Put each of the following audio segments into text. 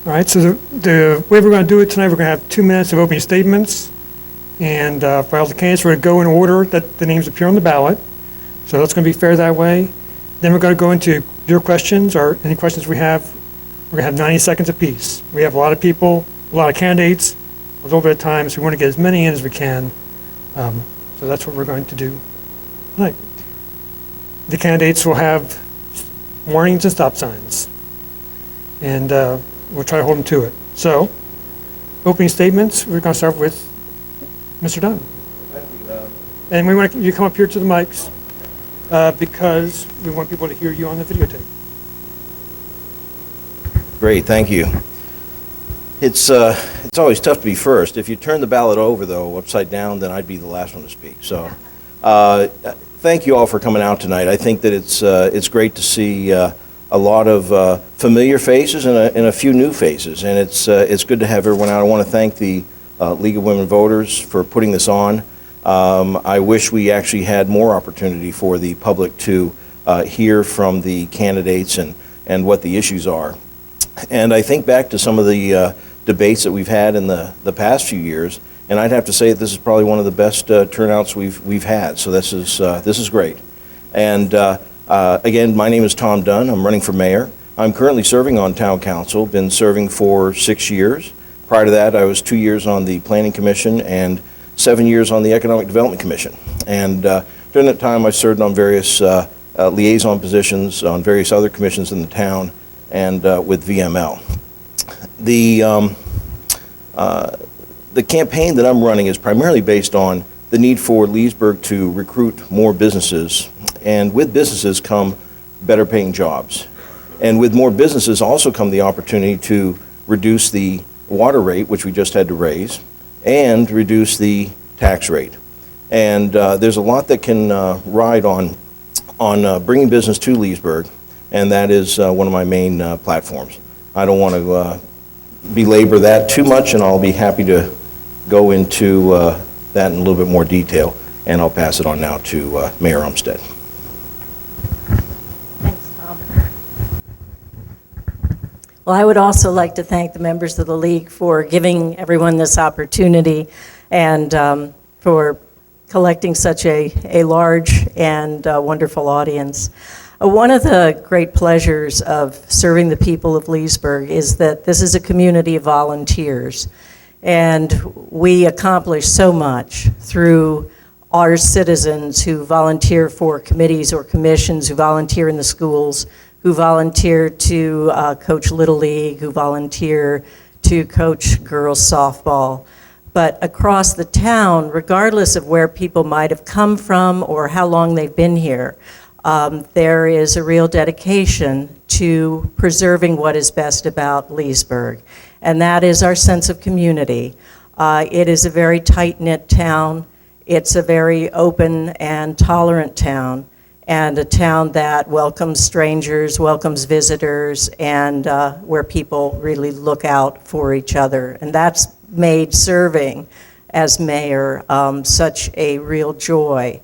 All right, so the way we're going to do it tonight, we're going to have 2 minutes of opening statements. And for all the candidates, we're going to go in order that the names appear on the ballot. So that's going to be fair that way. Then we're going to go into your questions or any questions we have. We're going to have 90 seconds apiece. We have a lot of people, a lot of candidates, a little bit of time, so we want to get as many in as we can. So that's what we're going to do tonight. The candidates will have warnings and stop signs. And we'll try to hold them to it. So, opening statements, we're going to start with Mr. Dunn. Thank you. And we want you to come up here to the mics because we want people to hear you on the videotape. Great, thank you. It's always tough to be first. If you turn the ballot over, though, upside down, then I'd be the last one to speak. So, thank you all for coming out tonight. I think that it's great to see a lot of familiar faces and a few new faces, and it's good to have everyone out. I want to thank the League of Women Voters for putting this on. I wish we actually had more opportunity for the public to hear from the candidates and what the issues are. And I think back to some of the debates that we've had in the past few years, and I'd have to say that this is probably one of the best turnouts we've had. So this is great. And again, my name is Tom Dunn. I'm running for mayor. I'm currently serving on town council. Been serving for 6 years. Prior to that, I was 2 years on the Planning Commission and 7 years on the Economic Development Commission. And during that time, I served on various liaison positions on various other commissions in the town and with VML. The campaign that I'm running is primarily based on the need for Leesburg to recruit more businesses, and with businesses come better paying jobs. And with more businesses also come the opportunity to reduce the water rate, which we just had to raise, and reduce the tax rate. And there's a lot that can ride on bringing business to Leesburg, and that is one of my main platforms. I don't want to belabor that too much, and I'll be happy to go into that in a little bit more detail, and I'll pass it on now to Mayor Umstattd. Thanks, Tom. Well, I would also like to thank the members of the League for giving everyone this opportunity and for collecting such a large and wonderful audience. One of the great pleasures of serving the people of Leesburg is that this is a community of volunteers, and we accomplish so much through our citizens who volunteer for committees or commissions, who volunteer in the schools, who volunteer to coach Little League, who volunteer to coach girls softball. But across the town, regardless of where people might have come from or how long they've been here, there is a real dedication to preserving what is best about Leesburg, and that is our sense of community. It is a very tight-knit town. It's a very open and tolerant town, and a town that welcomes strangers, welcomes visitors, and where people really look out for each other. And that's made serving as mayor such a real joy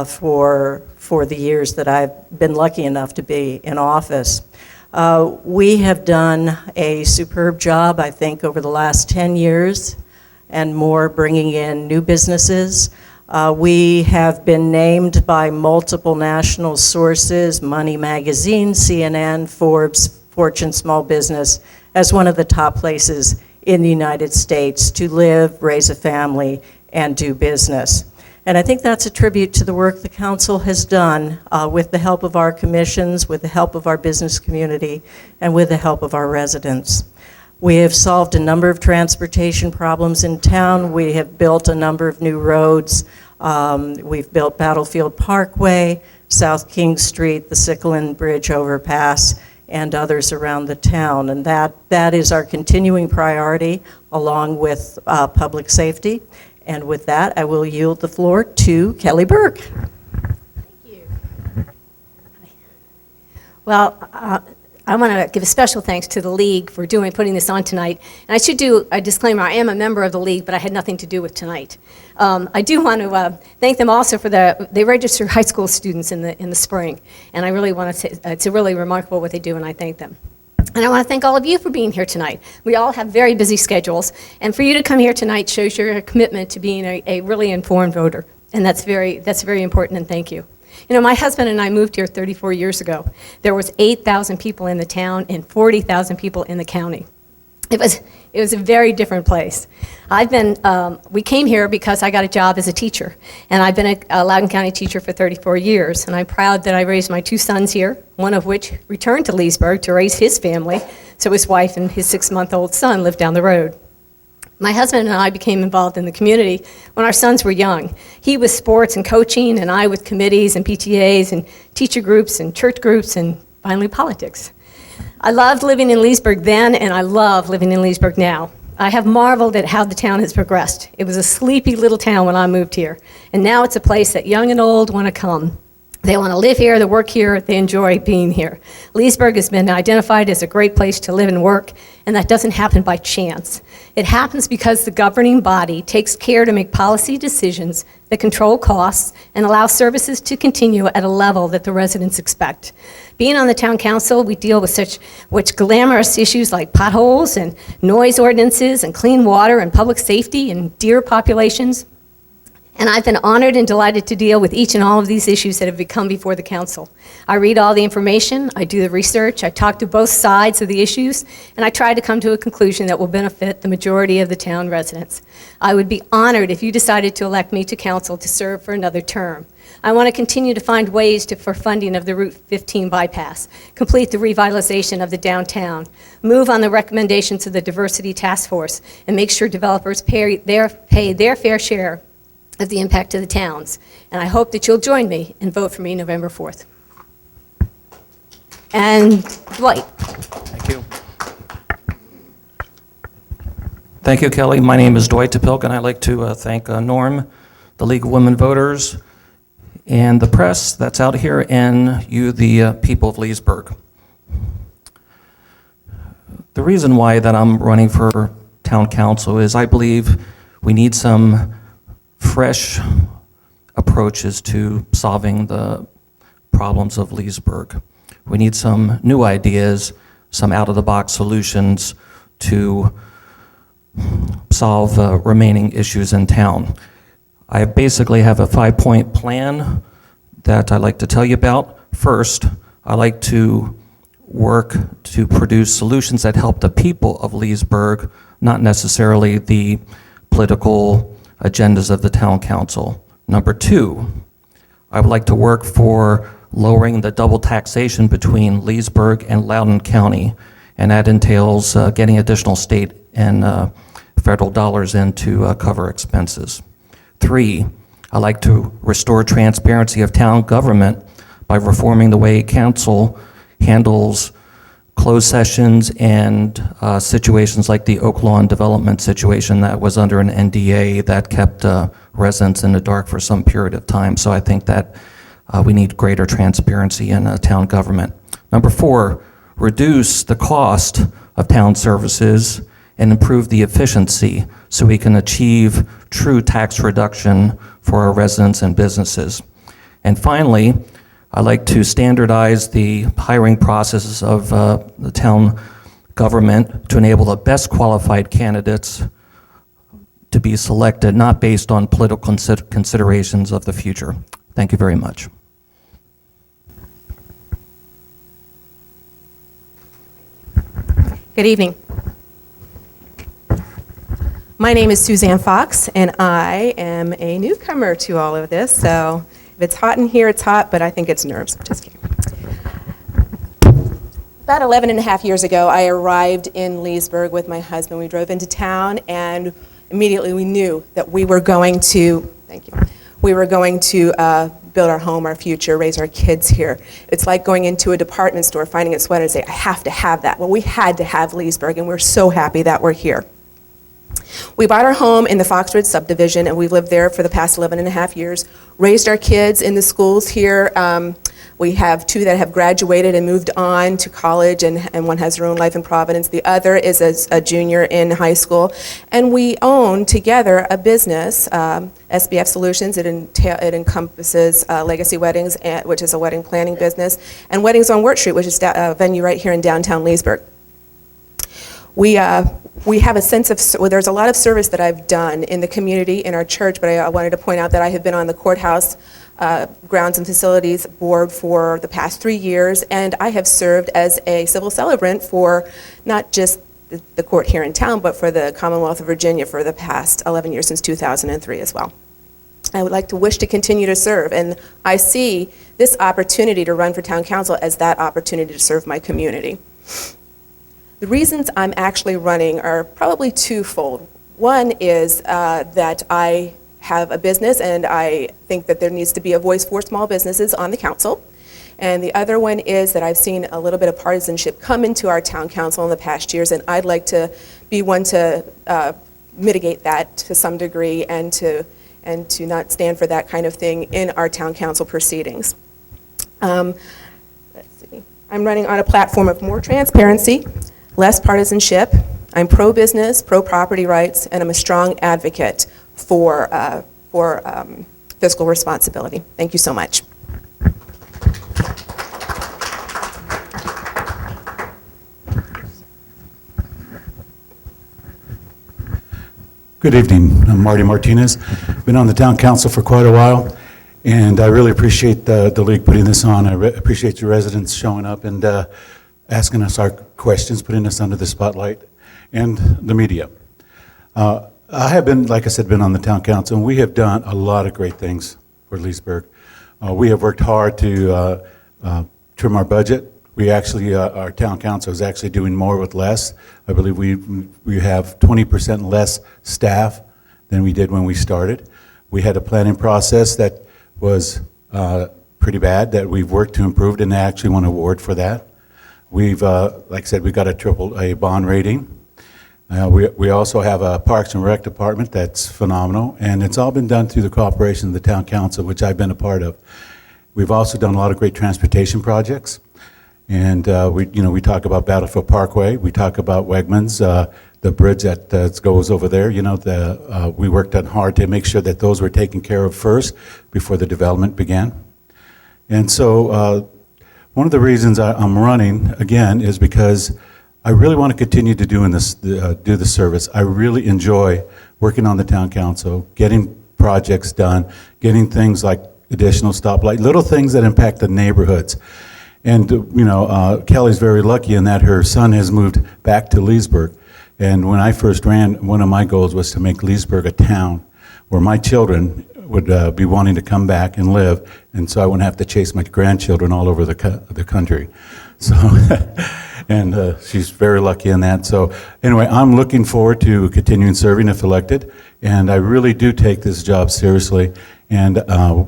for the years that I've been lucky enough to be in office. We have done a superb job, I think, over the last 10 years and more, bringing in new businesses. We have been named by multiple national sources, Money Magazine, CNN, Forbes, Fortune Small Business, as one of the top places in the United States to live, raise a family, and do business. And I think that's a tribute to the work the council has done with the help of our commissions, with the help of our business community, and with the help of our residents. We have solved a number of transportation problems in town. We have built a number of new roads. We've built Battlefield Parkway, South King Street, the Sycolin Bridge overpass, and others around the town. And that is our continuing priority, along with public safety. And with that, I will yield the floor to Kelly Burk. Thank you. Well, I want to give a special thanks to the League for putting this on tonight. And I should do a disclaimer. I am a member of the League, but I had nothing to do with tonight. I do want to thank them also for they register high school students in the spring. And I really want to say it's really remarkable what they do, and I thank them. And I want to thank all of you for being here tonight. We all have very busy schedules, and for you to come here tonight shows your commitment to being a really informed voter, and that's very important, and thank you. You know, my husband and I moved here 34 years ago. There was 8,000 people in the town and 40,000 people in the county. It was a very different place. We came here because I got a job as a teacher, and I've been a Loudoun County teacher for 34 years, and I'm proud that I raised my 2 sons here, one of which returned to Leesburg to raise his family, so his wife and his 6-month-old son live down the road. My husband and I became involved in the community when our sons were young. He with sports and coaching, and I with committees and PTAs and teacher groups and church groups, and finally politics. I loved living in Leesburg then, and I love living in Leesburg now. I have marveled at how the town has progressed. It was a sleepy little town when I moved here, and now it's a place that young and old want to come. They want to live here, they work here, they enjoy being here. Leesburg has been identified as a great place to live and work, and that doesn't happen by chance. It happens because the governing body takes care to make policy decisions that control costs and allow services to continue at a level that the residents expect. Being on the town council, we deal with such glamorous issues like potholes and noise ordinances and clean water and public safety and deer populations. And I've been honored and delighted to deal with each and all of these issues that have come before the council. I read all the information, I do the research, I talk to both sides of the issues, and I try to come to a conclusion that will benefit the majority of the town residents. I would be honored if you decided to elect me to council to serve for another term. I want to continue to find ways for funding of the Route 15 bypass, complete the revitalization of the downtown, move on the recommendations of the Diversity Task Force, and make sure developers pay their fair share of the impact to the towns. And I hope that you'll join me and vote for me November 4th. And Dwight. Thank you. Thank you, Kelly. My name is Dwight Dopilka, and I'd like to thank Norm, the League of Women Voters, and the press that's out here, and you, the people of Leesburg. The reason why that I'm running for town council is I believe we need some fresh approaches to solving the problems of Leesburg. We need some new ideas, some out-of-the-box solutions to solve remaining issues in town. I basically have a 5-point plan that I'd like to tell you about. First, I like to work to produce solutions that help the people of Leesburg, not necessarily the political agendas of the town council. Number 2, I would like to work for lowering the double taxation between Leesburg and Loudoun County, and that entails getting additional state and federal dollars in to cover expenses. 3, I like to restore transparency of town government by reforming the way council handles closed sessions and situations like the Oak Lawn development situation that was under an NDA that kept residents in the dark for some period of time. So I think that we need greater transparency in town government. Number 4, reduce the cost of town services and improve the efficiency so we can achieve true tax reduction for our residents and businesses. And finally, I like to standardize the hiring processes of the town government to enable the best qualified candidates to be selected, not based on political considerations of the future. Thank you very much. Good evening. My name is Suzanne Fox, and I am a newcomer to all of this, so if it's hot in here, it's hot, but I think it's nerves. Just kidding. About 11 and a half years ago, I arrived in Leesburg with my husband. We drove into town, and immediately we knew that we were going to, build our home, our future, raise our kids here. It's like going into a department store, finding a sweater and say, I have to have that. Well, we had to have Leesburg, and we're so happy that we're here. We bought our home in the Foxwood subdivision, and we've lived there for the past 11 and a half years, raised our kids in the schools here. We have 2 that have graduated and moved on to college, and one has her own life in Providence. The other is a junior in high school. And we own together a business, SBF Solutions. It encompasses Legacy Weddings, which is a wedding planning business, and Weddings on Wirt Street, which is a venue right here in downtown Leesburg. We have a sense of, well, there's a lot of service that I've done in the community, in our church, but I wanted to point out that I have been on the courthouse Grounds and Facilities Board for the past 3 years, and I have served as a civil celebrant for not just the court here in town, but for the Commonwealth of Virginia for the past 11 years, since 2003 as well. I would like to wish to continue to serve, and I see this opportunity to run for town council as that opportunity to serve my community. The reasons I'm actually running are probably twofold. One is that I have a business, and I think that there needs to be a voice for small businesses on the council. And the other one is that I've seen a little bit of partisanship come into our town council in the past years, and I'd like to be one to mitigate that to some degree and to not stand for that kind of thing in our town council proceedings. Let's see. I'm running on a platform of more transparency, less partisanship. I'm pro-business, pro-property rights, and I'm a strong advocate for fiscal responsibility. Thank you so much. Good evening. I'm Marty Martinez. Been on the town council for quite a while, and I really appreciate the league putting this on. I appreciate your residents showing up and asking us our questions, putting us under the spotlight, and the media. I have been, like I said, been on the town council, and we have done a lot of great things for Leesburg. We have worked hard to trim our budget. We actually, our town council is actually doing more with less. I believe we have 20% less staff than we did when we started. We had a planning process that was pretty bad that we've worked to improve, and they actually won an award for that. We've, like I said, we got a AAA bond rating. We also have a Parks and Rec department that's phenomenal, and it's all been done through the cooperation of the town council, which I've been a part of. We've also done a lot of great transportation projects. And we talk about Battlefield Parkway. We talk about Wegmans, the bridge that goes over there. We worked on hard to make sure that those were taken care of first before the development began. And so one of the reasons I'm running again is because I really want to continue to do the service. I really enjoy working on the town council, getting projects done, getting things like additional stoplight, little things that impact the neighborhoods. And, Kelly's very lucky in that her son has moved back to Leesburg. And when I first ran, one of my goals was to make Leesburg a town where my children would be wanting to come back and live, and so I wouldn't have to chase my grandchildren all over the country. So, and she's very lucky in that. So anyway, I'm looking forward to continuing serving if elected, and I really do take this job seriously. And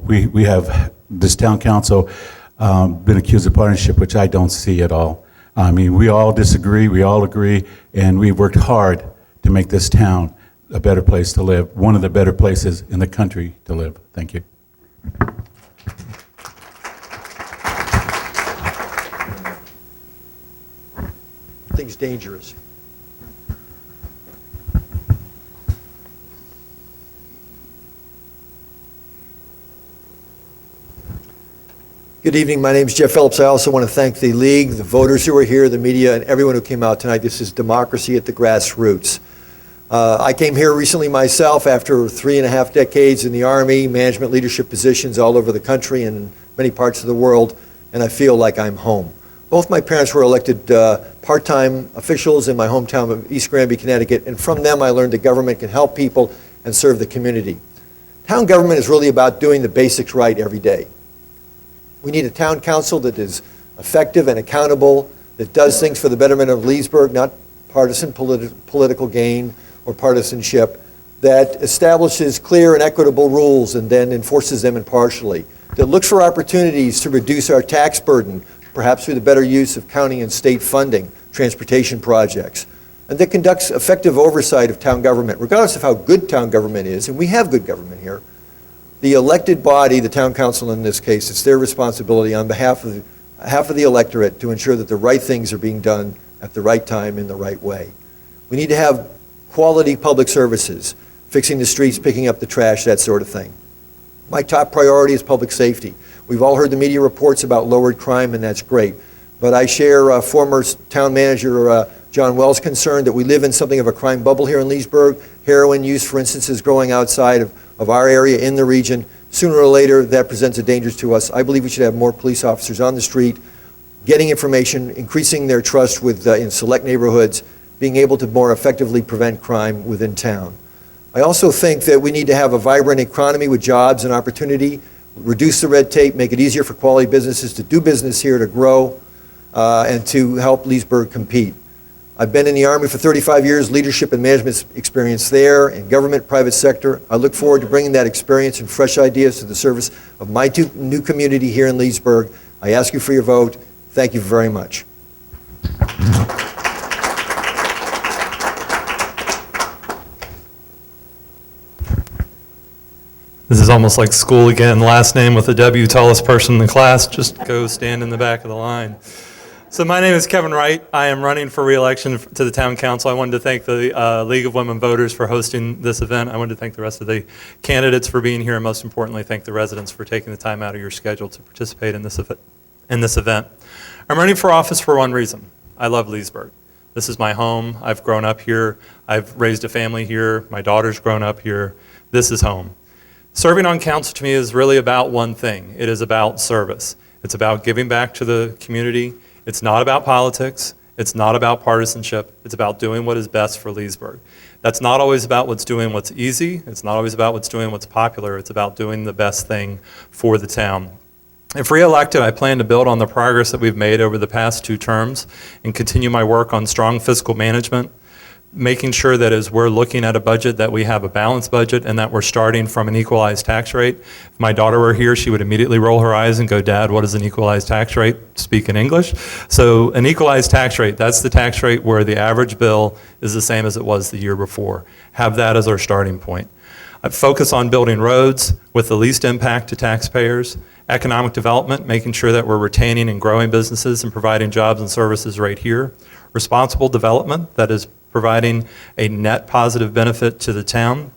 we have this town council been accused of partnership, which I don't see at all. I mean, we all disagree, we all agree, and we've worked hard to make this town a better place to live, one of the better places in the country to live. Thank you. Thing's dangerous. Good evening. My name is Jeff Phillips. I also want to thank the league, the voters who are here, the media, and everyone who came out tonight. This is democracy at the grassroots. I came here recently myself after 3.5 decades in the Army, management leadership positions all over the country and many parts of the world, and I feel like I'm home. Both my parents were elected part-time officials in my hometown of East Granby, Connecticut, and from them I learned that government can help people and serve the community. Town government is really about doing the basics right every day. We need a town council that is effective and accountable, that does things for the betterment of Leesburg, not partisan political gain or partisanship, that establishes clear and equitable rules and then enforces them impartially, that looks for opportunities to reduce our tax burden, perhaps through the better use of county and state funding, transportation projects, and that conducts effective oversight of town government, regardless of how good town government is, and we have good government here. The elected body, the town council in this case, it's their responsibility on behalf of the electorate to ensure that the right things are being done at the right time in the right way. We need to have quality public services, fixing the streets, picking up the trash, that sort of thing. My top priority is public safety. We've all heard the media reports about lowered crime, and that's great. But I share former town manager John Wells' concern that we live in something of a crime bubble here in Leesburg. Heroin use, for instance, is growing outside of our area in the region. Sooner or later, that presents a danger to us. I believe we should have more police officers on the street, getting information, increasing their trust in select neighborhoods, being able to more effectively prevent crime within town. I also think that we need to have a vibrant economy with jobs and opportunity, reduce the red tape, make it easier for quality businesses to do business here, to grow, and to help Leesburg compete. I've been in the Army for 35 years, leadership and management experience there, in government, private sector. I look forward to bringing that experience and fresh ideas to the service of my new community here in Leesburg. I ask you for your vote. Thank you very much. This is almost like school again. Last name with a W, tallest person in the class. Just go stand in the back of the line. So my name is Kevin Wright. I am running for re-election to the Town Council. I wanted to thank the League of Women Voters for hosting this event. I wanted to thank the rest of the candidates for being here, and most importantly, thank the residents for taking the time out of your schedule to participate in this event. I'm running for office for one reason. I love Leesburg. This is my home. I've grown up here. I've raised a family here. My daughter's grown up here. This is home. Serving on council to me is really about one thing. It is about service. It's about giving back to the community. It's not about politics. It's not about partisanship. It's about doing what is best for Leesburg. That's not always about what's easy. It's not always about what's popular. It's about doing the best thing for the town. If re-elected, I plan to build on the progress that we've made over the past 2 terms and continue my work on strong fiscal management, making sure that as we're looking at a budget that we have a balanced budget and that we're starting from an equalized tax rate. If my daughter were here, she would immediately roll her eyes and go, "Dad, what is an equalized tax rate?" Speak in English. So an equalized tax rate, that's the tax rate where the average bill is the same as it was the year before. Have that as our starting point. I focus on building roads with the least impact to taxpayers, economic development, making sure that we're retaining and growing businesses and providing jobs and services right here, responsible development, that is providing a net positive benefit to the town,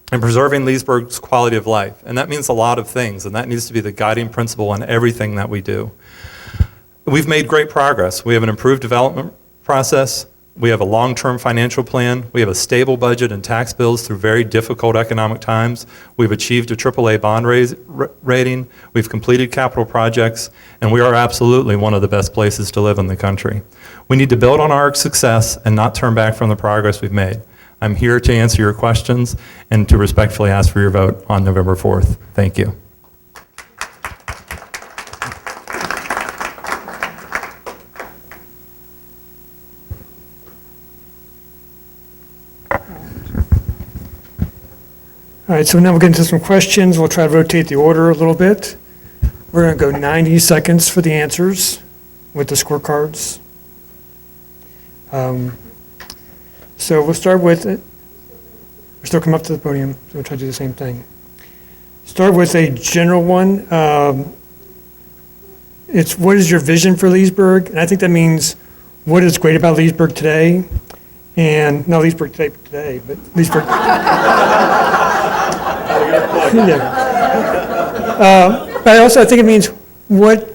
and preserving Leesburg's quality of life. And that means a lot of things, and that needs to be the guiding principle in everything that we do. We've made great progress. We have an improved development process. We have a long-term financial plan. We have a stable budget and tax bills through very difficult economic times. We've achieved a AAA bond rating. We've completed capital projects, and we are absolutely one of the best places to live in the country. We need to build on our success and not turn back from the progress we've made. I'm here to answer your questions and to respectfully ask for your vote on November 4th. Thank you. All right, so now we'll get into some questions. We'll try to rotate the order a little bit. We're going to go 90 seconds for the answers with the scorecards. So we'll start with it. We're still coming up to the podium, so we'll try to do the same thing. Start with a general one. It's what is your vision for Leesburg? And I think that means what is great about Leesburg today, and not Leesburg today, but Leesburg. But also I think it means what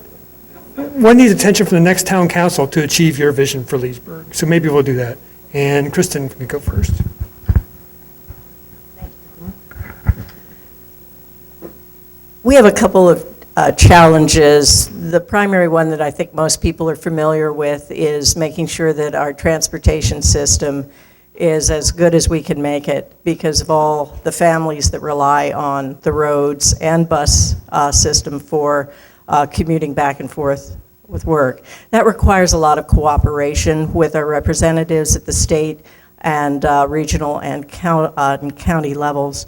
needs attention from the next town council to achieve your vision for Leesburg. So maybe we'll do that. And Kristen, can we go first? We have a couple of challenges. The primary one that I think most people are familiar with is making sure that our transportation system is as good as we can make it because of all the families that rely on the roads and bus system for commuting back and forth with work. That requires a lot of cooperation with our representatives at the state and regional and county levels.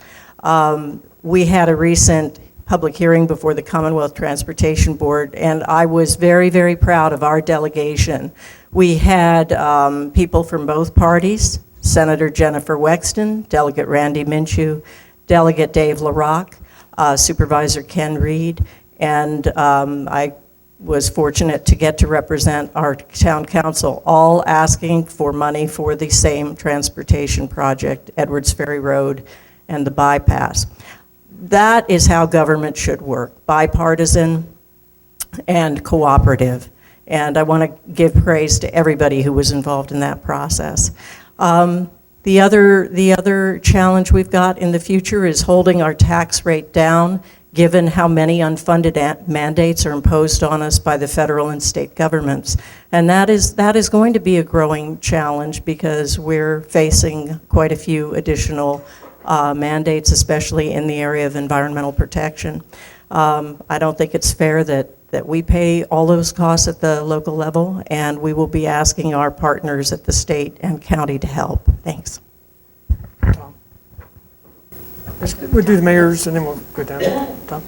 We had a recent public hearing before the Commonwealth Transportation Board, and I was very, very proud of our delegation. We had people from both parties, Senator Jennifer Wexton, Delegate Randy Minshew, Delegate Dave LaRocque, Supervisor Ken Reed, and I was fortunate to get to represent our town council, all asking for money for the same transportation project, Edwards Ferry Road and the bypass. That is how government should work, bipartisan and cooperative. And I want to give praise to everybody who was involved in that process. The other challenge we've got in the future is holding our tax rate down, given how many unfunded mandates are imposed on us by the federal and state governments. And that is going to be a growing challenge because we're facing quite a few additional mandates, especially in the area of environmental protection. I don't think it's fair that we pay all those costs at the local level, and we will be asking our partners at the state and county to help. Thanks. Tom. We'll do the mayors, and then we'll go down. Tom?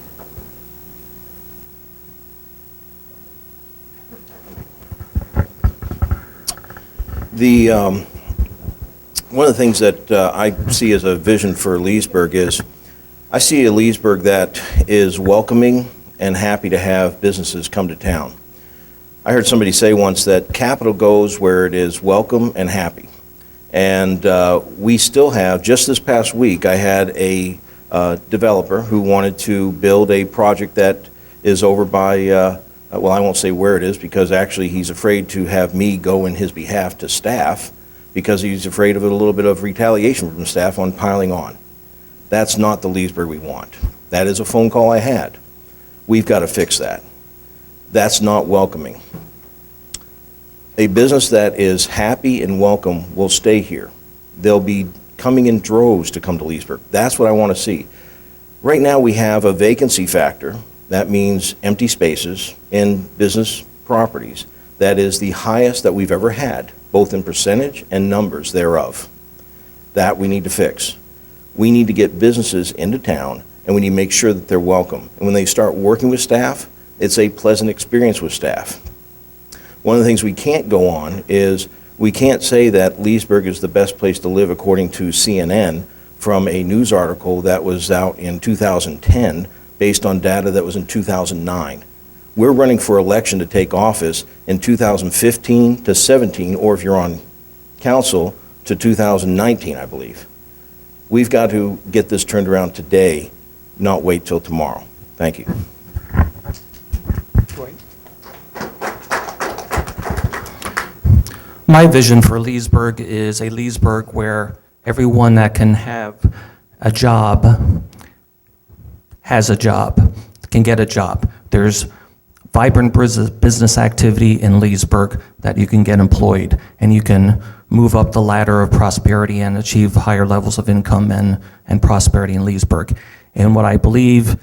One of the things that I see as a vision for Leesburg is, I see a Leesburg that is welcoming and happy to have businesses come to town. I heard somebody say once that capital goes where it is welcome and happy. And we still have, just this past week, I had a developer who wanted to build a project that is over by, well, I won't say where it is, because actually he's afraid to have me go in his behalf to staff, because he's afraid of a little bit of retaliation from staff on piling on. That's not the Leesburg we want. That is a phone call I had. We've got to fix that. That's not welcoming. A business that is happy and welcome will stay here. They'll be coming in droves to come to Leesburg. That's what I want to see. Right now we have a vacancy factor. That means empty spaces in business properties. That is the highest that we've ever had, both in percentage and numbers thereof. That we need to fix. We need to get businesses into town, and we need to make sure that they're welcome. And when they start working with staff, it's a pleasant experience with staff. One of the things we can't go on is we can't say that Leesburg is the best place to live according to CNN from a news article that was out in 2010 based on data that was in 2009. We're running for election to take office in 2015 to 17, or if you're on council, to 2019, I believe. We've got to get this turned around today, not wait till tomorrow. Thank you. Dwight? My vision for Leesburg is a Leesburg where everyone that can have a job has a job, can get a job. There's vibrant business activity in Leesburg that you can get employed, and you can move up the ladder of prosperity and achieve higher levels of income and prosperity in Leesburg. And what I believe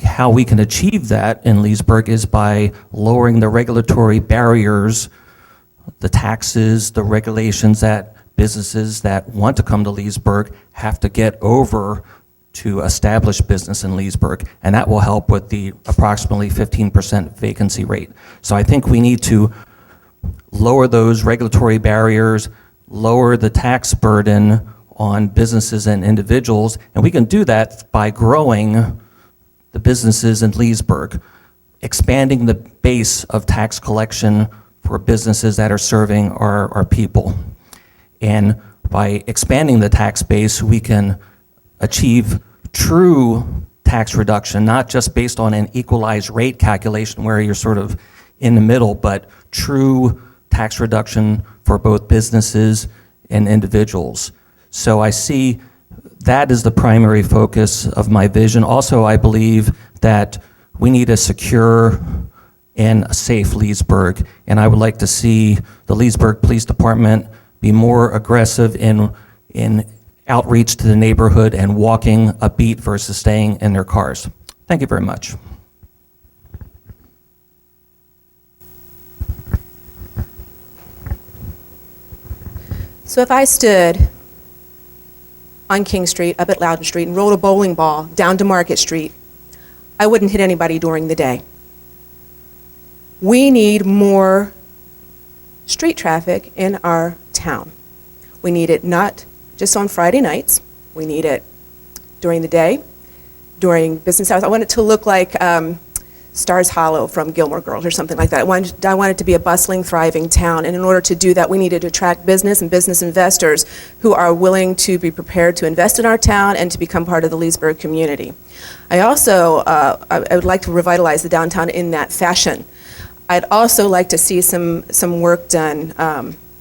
how we can achieve that in Leesburg is by lowering the regulatory barriers, the taxes, the regulations that businesses that want to come to Leesburg have to get over to establish business in Leesburg, and that will help with the approximately 15% vacancy rate. So I think we need to lower those regulatory barriers, lower the tax burden on businesses and individuals, and we can do that by growing the businesses in Leesburg, expanding the base of tax collection for businesses that are serving our people. And by expanding the tax base, we can achieve true tax reduction, not just based on an equalized rate calculation where you're sort of in the middle, but true tax reduction for both businesses and individuals. So I see that is the primary focus of my vision. Also, I believe that we need a secure and a safe Leesburg, and I would like to see the Leesburg Police Department be more aggressive in outreach to the neighborhood and walking a beat versus staying in their cars. Thank you very much. So if I stood on King Street, up at Loudoun Street, and rolled a bowling ball down to Market Street, I wouldn't hit anybody during the day. We need more street traffic in our town. We need it not just on Friday nights. We need it during the day, during business hours. I want it to look like Stars Hollow from Gilmore Girls or something like that. I want it to be a bustling, thriving town, and in order to do that, we need to attract business and business investors who are willing to be prepared to invest in our town and to become part of the Leesburg community. I also I would like to revitalize the downtown in that fashion. I'd also like to see some work done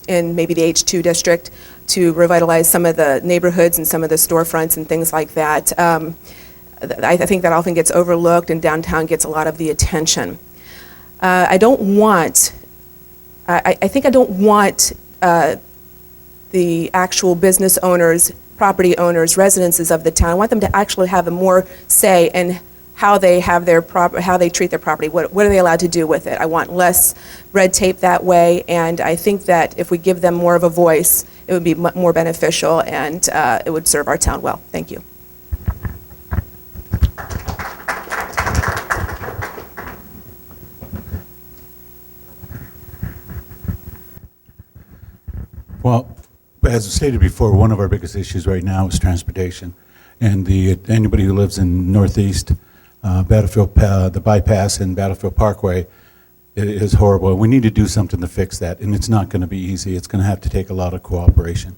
in maybe the H2 district to revitalize some of the neighborhoods and some of the storefronts and things like that. I think that often gets overlooked, and downtown gets a lot of the attention. I don't want the actual business owners, property owners, residences of the town. I want them to actually have a more say in how they have how they treat their property. What are they allowed to do with it? I want less red tape that way, and I think that if we give them more of a voice, it would be more beneficial, and it would serve our town well. Thank you. Well, as stated before, one of our biggest issues right now is transportation. And anybody who lives in Northeast, Battlefield, the bypass and Battlefield Parkway is horrible. We need to do something to fix that, and it's not going to be easy. It's going to have to take a lot of cooperation.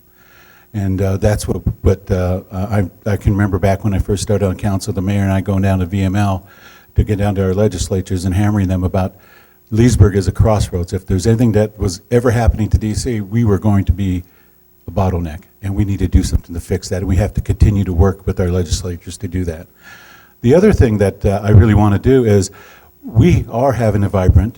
And that's what I can remember back when I first started on council, the mayor and I going down to VML to get down to our legislatures and hammering them about Leesburg as a crossroads. If there's anything that was ever happening to DC, we were going to be a bottleneck, and we need to do something to fix that, and we have to continue to work with our legislatures to do that. The other thing that I really want to do is we are having a vibrant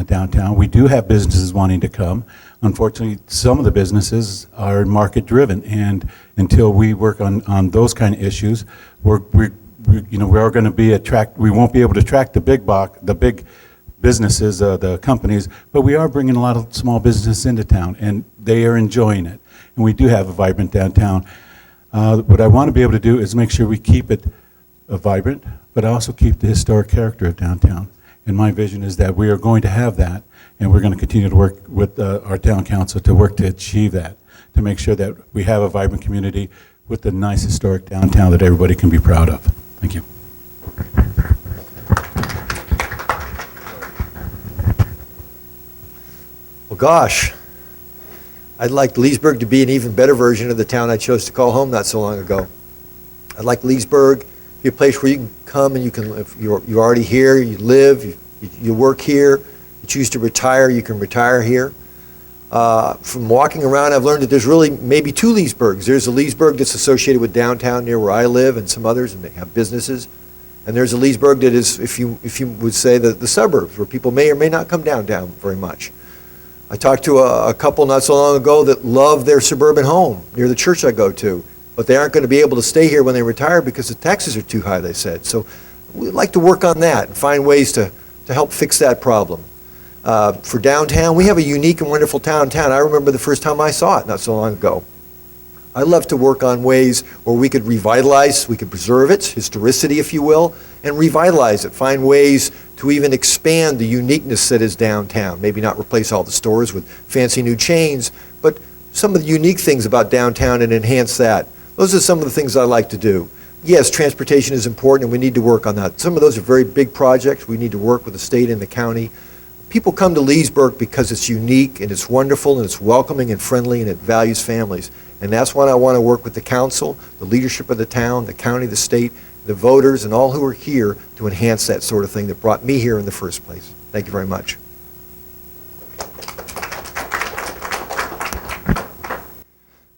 downtown. We do have businesses wanting to come. Unfortunately, some of the businesses are market-driven, and until we work on those kind of issues, we are going to be we won't be able to attract the big businesses, the companies, but we are bringing a lot of small businesses into town, and they are enjoying it. And we do have a vibrant downtown. What I want to be able to do is make sure we keep it vibrant, but also keep the historic character of downtown. And my vision is that we are going to have that, and we're going to continue to work with our town council to work to achieve that, to make sure that we have a vibrant community with a nice historic downtown that everybody can be proud of. Thank you. Well, gosh, I'd like Leesburg to be an even better version of the town I chose to call home not so long ago. I'd like Leesburg to be a place where you can come and you can, if you're already here, you live, you work here, you choose to retire, you can retire here. From walking around, I've learned that there's really maybe two Leesburgs. There's a Leesburg that's associated with downtown near where I live and some others, and they have businesses. And there's a Leesburg that is, if you would say, the suburbs, where people may or may not come downtown very much. I talked to a couple not so long ago that love their suburban home near the church I go to, but they aren't going to be able to stay here when they retire because the taxes are too high, they said. So we'd like to work on that and find ways to help fix that problem. For downtown, we have a unique and wonderful town. I remember the first time I saw it not so long ago. I love to work on ways where we could revitalize, we could preserve its historicity, if you will, and revitalize it, find ways to even expand the uniqueness that is downtown. Maybe not replace all the stores with fancy new chains, but some of the unique things about downtown and enhance that. Those are some of the things I like to do. Yes, transportation is important and we need to work on that. Some of those are very big projects. We need to work with the state and the county. People come to Leesburg because it's unique and it's wonderful and it's welcoming and friendly and it values families. And that's why I want to work with the council, the leadership of the town, the county, the state, the voters, and all who are here to enhance that sort of thing that brought me here in the first place. Thank you very much.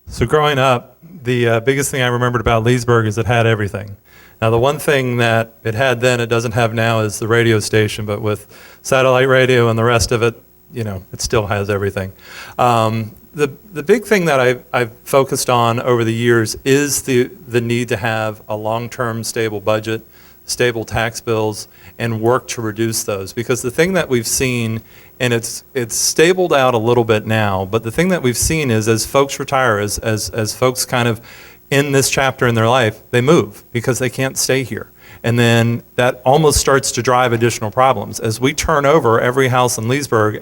So growing up, the biggest thing I remembered about Leesburg is it had everything. Now, the one thing that it had then it doesn't have now is the radio station, but with satellite radio and the rest of it, it still has everything. The big thing that I've focused on over the years is the need to have a long-term stable budget, stable tax bills, and work to reduce those. Because the thing that we've seen, and it's stabled out a little bit now, but the thing that we've seen is as folks retire, as folks kind of in this chapter in their life, they move because they can't stay here. And then that almost starts to drive additional problems. As we turn over every house in Leesburg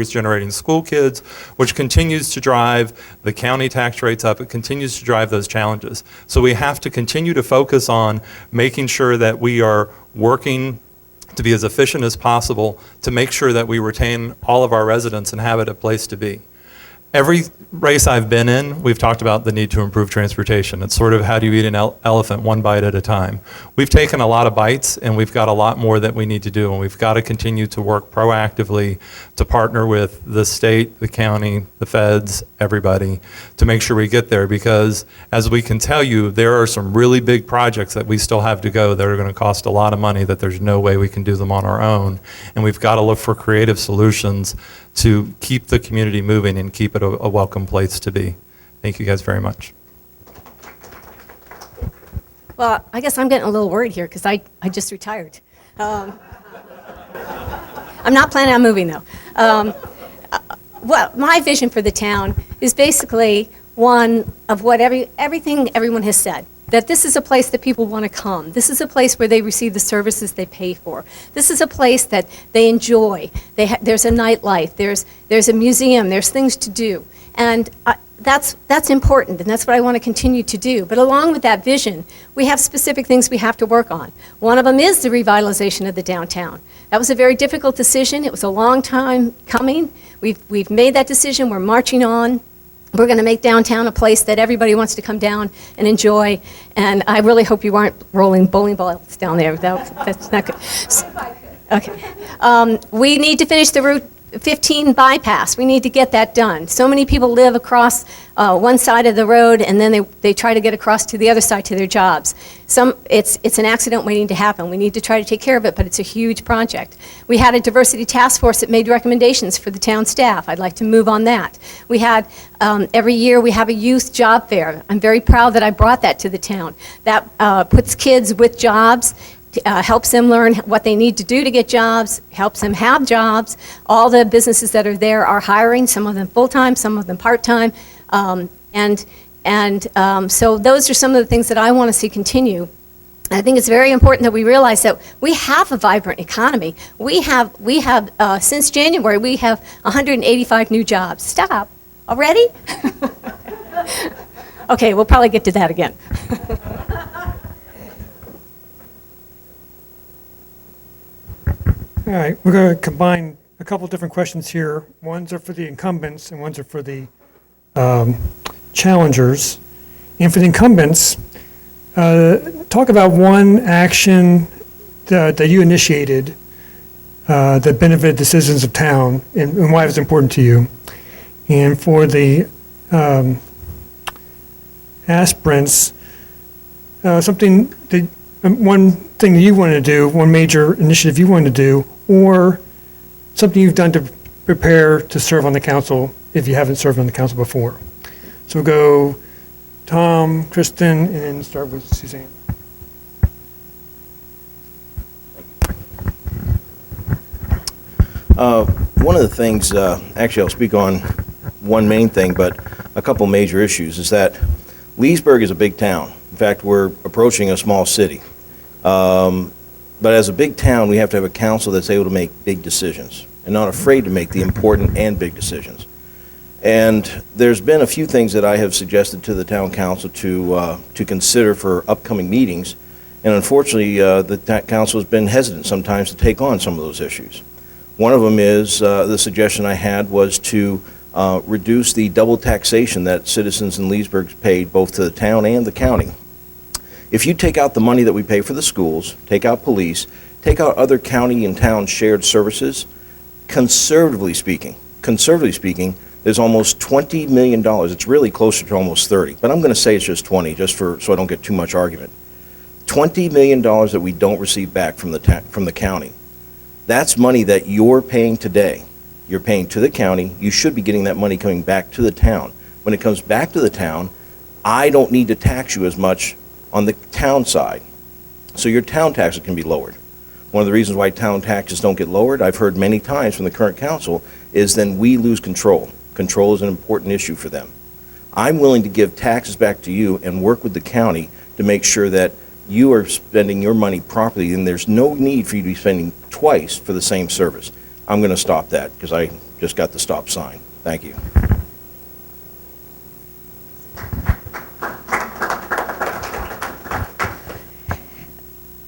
is generating school kids, which continues to drive the county tax rates up. It continues to drive those challenges. So we have to continue to focus on making sure that we are working to be as efficient as possible to make sure that we retain all of our residents and have it a place to be. every race I've been in, we've talked about the need to improve transportation. It's sort of how do you eat an elephant one bite at a time. We've taken a lot of bites, and we've got a lot more that we need to do, and we've got to continue to work proactively to partner with the state, the county, the feds, everybody, to make sure we get there, because as we can tell you, there are some really big projects that we still have to go that are going to cost a lot of money that there's no way we can do them on our own, and we've got to look for creative solutions to keep the community moving and keep it a welcome place to be. Thank you guys very much. Well, I guess I'm getting a little worried here because I just retired. I'm not planning on moving, though. Well, my vision for the town is basically one of what everything everyone has said, that this is a place that people want to come. This is a place where they receive the services they pay for. This is a place that they enjoy. There's a nightlife. There's a museum. There's things to do. And that's important, and that's what I want to continue to do. But along with that vision, we have specific things we have to work on. One of them is the revitalization of the downtown. That was a very difficult decision. It was a long time coming. We've made that decision. We're marching on. We're going to make downtown a place that everybody wants to come down and enjoy. And I really hope you aren't rolling bowling balls down there. That's not good. Okay. We need to finish the Route 15 bypass. We need to get that done. So many people live across one side of the road, and then they try to get across to the other side to their jobs. It's an accident waiting to happen. We need to try to take care of it, but it's a huge project. We had a diversity task force that made recommendations for the town staff. I'd like to move on that. We had, every year we have a youth job fair. I'm very proud that I brought that to the town. That puts kids with jobs, helps them learn what they need to do to get jobs, helps them have jobs. All the businesses that are there are hiring, some of them full-time, some of them part-time. So those are some of the things that I want to see continue. I think it's very important that we realize that we have a vibrant economy. We have since January, we have 185 new jobs. Stop. Already? Okay, we'll probably get to that again. All right, we're going to combine a couple different questions here. Ones are for the incumbents and ones are for the challengers. And for the incumbents, talk about one action that you initiated that benefited the citizens of town and why it was important to you. And for the aspirants, one thing that you want to do, one major initiative you want to do, or something you've done to prepare to serve on the council if you haven't served on the council before. So we'll go Tom, Kristen, and then start with Suzanne. One of the things, actually I'll speak on one main thing, but a couple major issues, is that Leesburg is a big town. In fact, we're approaching a small city. But as a big town, we have to have a council that's able to make big decisions and not afraid to make the important and big decisions. And there's been a few things that I have suggested to the town council to consider for upcoming meetings. And unfortunately, the council has been hesitant sometimes to take on some of those issues. One of them is, the suggestion I had was to reduce the double taxation that citizens in Leesburg paid both to the town and the county. If you take out the money that we pay for the schools, take out police, take out other county and town shared services, conservatively speaking, there's almost $20 million. It's really closer to almost 30, but I'm going to say it's just 20, so I don't get too much argument. $20 million that we don't receive back from the county. That's money that you're paying today. You're paying to the county. You should be getting that money coming back to the town. When it comes back to the town, I don't need to tax you as much on the town side. So your town taxes can be lowered. One of the reasons why town taxes don't get lowered, I've heard many times from the current council, is then we lose control. Control is an important issue for them. I'm willing to give taxes back to you and work with the county to make sure that you are spending your money properly and there's no need for you to be spending twice for the same service. I'm going to stop that because I just got the stop sign. Thank you.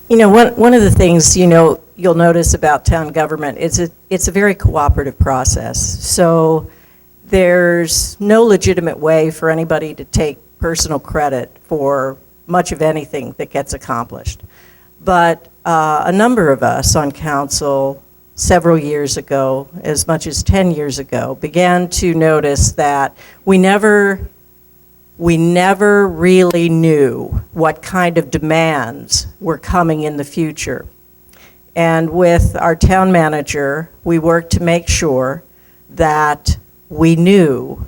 You know, one of the things, you'll notice about town government is it's a very cooperative process. So there's no legitimate way for anybody to take personal credit for much of anything that gets accomplished. But a number of us on council several years ago, as much as 10 years ago, began to notice that we never really knew what kind of demands were coming in the future. And with our town manager, we worked to make sure that we knew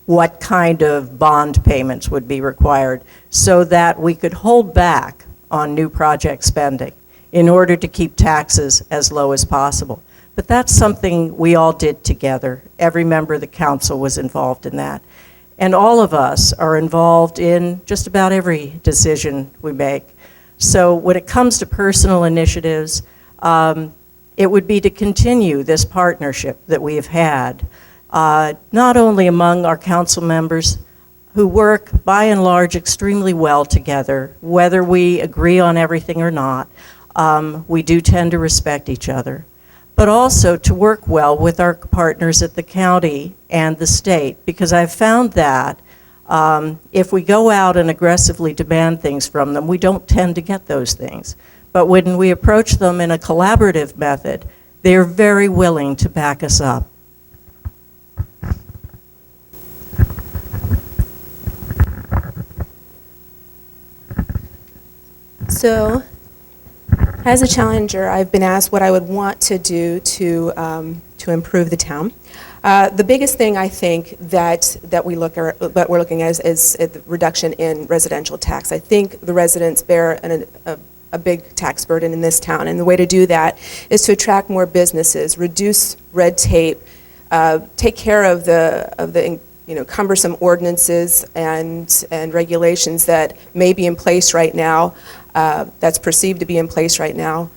what kind of bond payments would be required so that we could hold back on new project spending in order to keep taxes as low as possible. But that's something we all did together. Every member of the council was involved in that. And all of us are involved in just about every decision we make. So when it comes to personal initiatives, it would be to continue this partnership that we have had, not only among our council members who work by and large extremely well together, whether we agree on everything or not. We do tend to respect each other, but also to work well with our partners at the county and the state, because I've found that if we go out and aggressively demand things from them, we don't tend to get those things. But when we approach them in a collaborative method, they're very willing to back us up. So, as a challenger, I've been asked what I would want to do to improve the town. The biggest thing I think that we're looking at is the reduction in residential tax. I think the residents bear a big tax burden in this town, and the way to do that is to attract more businesses, reduce red tape, take care of the cumbersome ordinances and regulations that may be in place right now, that's perceived to be in place right now.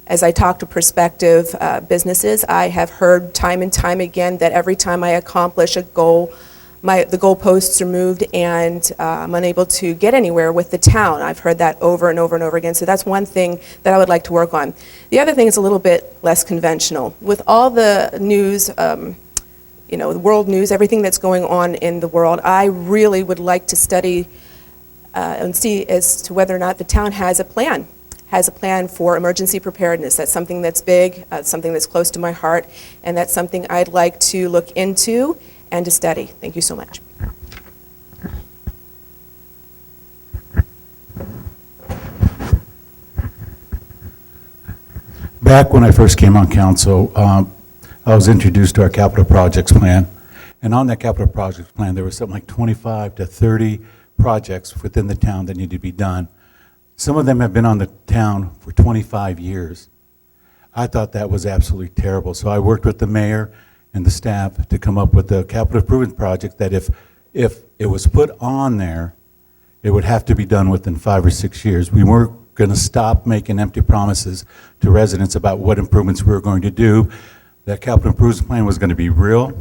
As I talk to prospective businesses, I have heard time and time again that every time I accomplish a goal, the goalposts are moved and I'm unable to get anywhere with the town. I've heard that over and over and over again, so that's one thing that I would like to work on. The other thing is a little bit less conventional. With all the news, the world news, everything that's going on in the world, I really would like to study and see as to whether or not the town has a plan for emergency preparedness. That's something that's big, something that's close to my heart, and that's something I'd like to look into and to study. Thank you so much. Back when I first came on council, I was introduced to our capital projects plan. And on that capital projects plan, there was something like 25 to 30 projects within the town that need to be done. Some of them have been on the town for 25 years. I thought that was absolutely terrible. So I worked with the mayor and the staff to come up with a capital improvement project that if it was put on there, it would have to be done within 5 or 6 years. We weren't going to stop making empty promises to residents about what improvements we were going to do. That capital improvement plan was going to be real.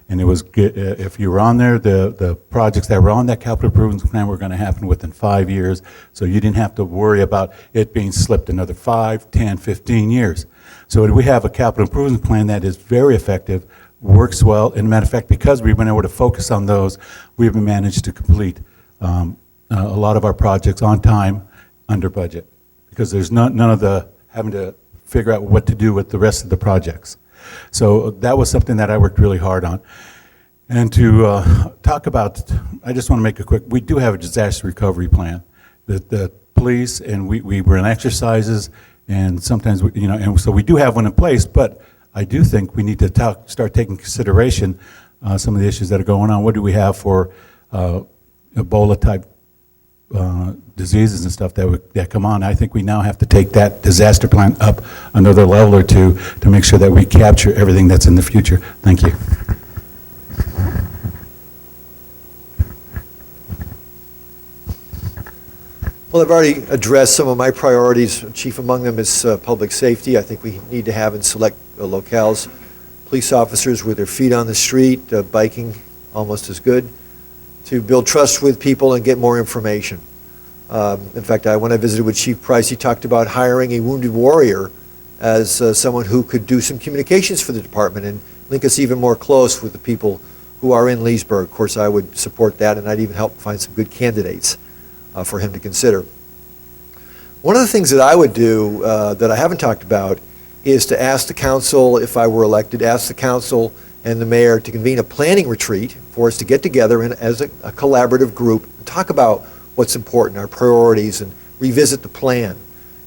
And it was, if you were on there, the projects that were on that capital improvement plan were going to happen within 5 years, so you didn't have to worry about it being slipped another 5, 10, 15 years. So we have a capital improvement plan that is very effective, works well, and matter of fact, because we've been able to focus on those, we've managed to complete a lot of our projects on time, under budget, because there's none of the having to figure out what to do with the rest of the projects. So that was something that I worked really hard on. And to talk about, I just want to make a quick, we do have a disaster recovery plan. The police, and we run exercises, and sometimes, and so we do have one in place, but I do think we need to start taking consideration some of the issues that are going on. What do we have for Ebola-type diseases and stuff that come on? I think we now have to take that disaster plan up another level or two to make sure that we capture everything that's in the future. Thank you. Well, I've already addressed some of my priorities. Chief among them is public safety. I think we need to have in select locales police officers with their feet on the street, biking almost as good, to build trust with people and get more information. In fact, when I visited with Chief Price, he talked about hiring a wounded warrior as someone who could do some communications for the department and link us even more close with the people who are in Leesburg. Of course, I would support that, and I'd even help find some good candidates for him to consider. One of the things that I would do that I haven't talked about is to ask the council, if I were elected, ask the council and the mayor to convene a planning retreat for us to get together and as a collaborative group and talk about what's important, our priorities, and revisit the plan.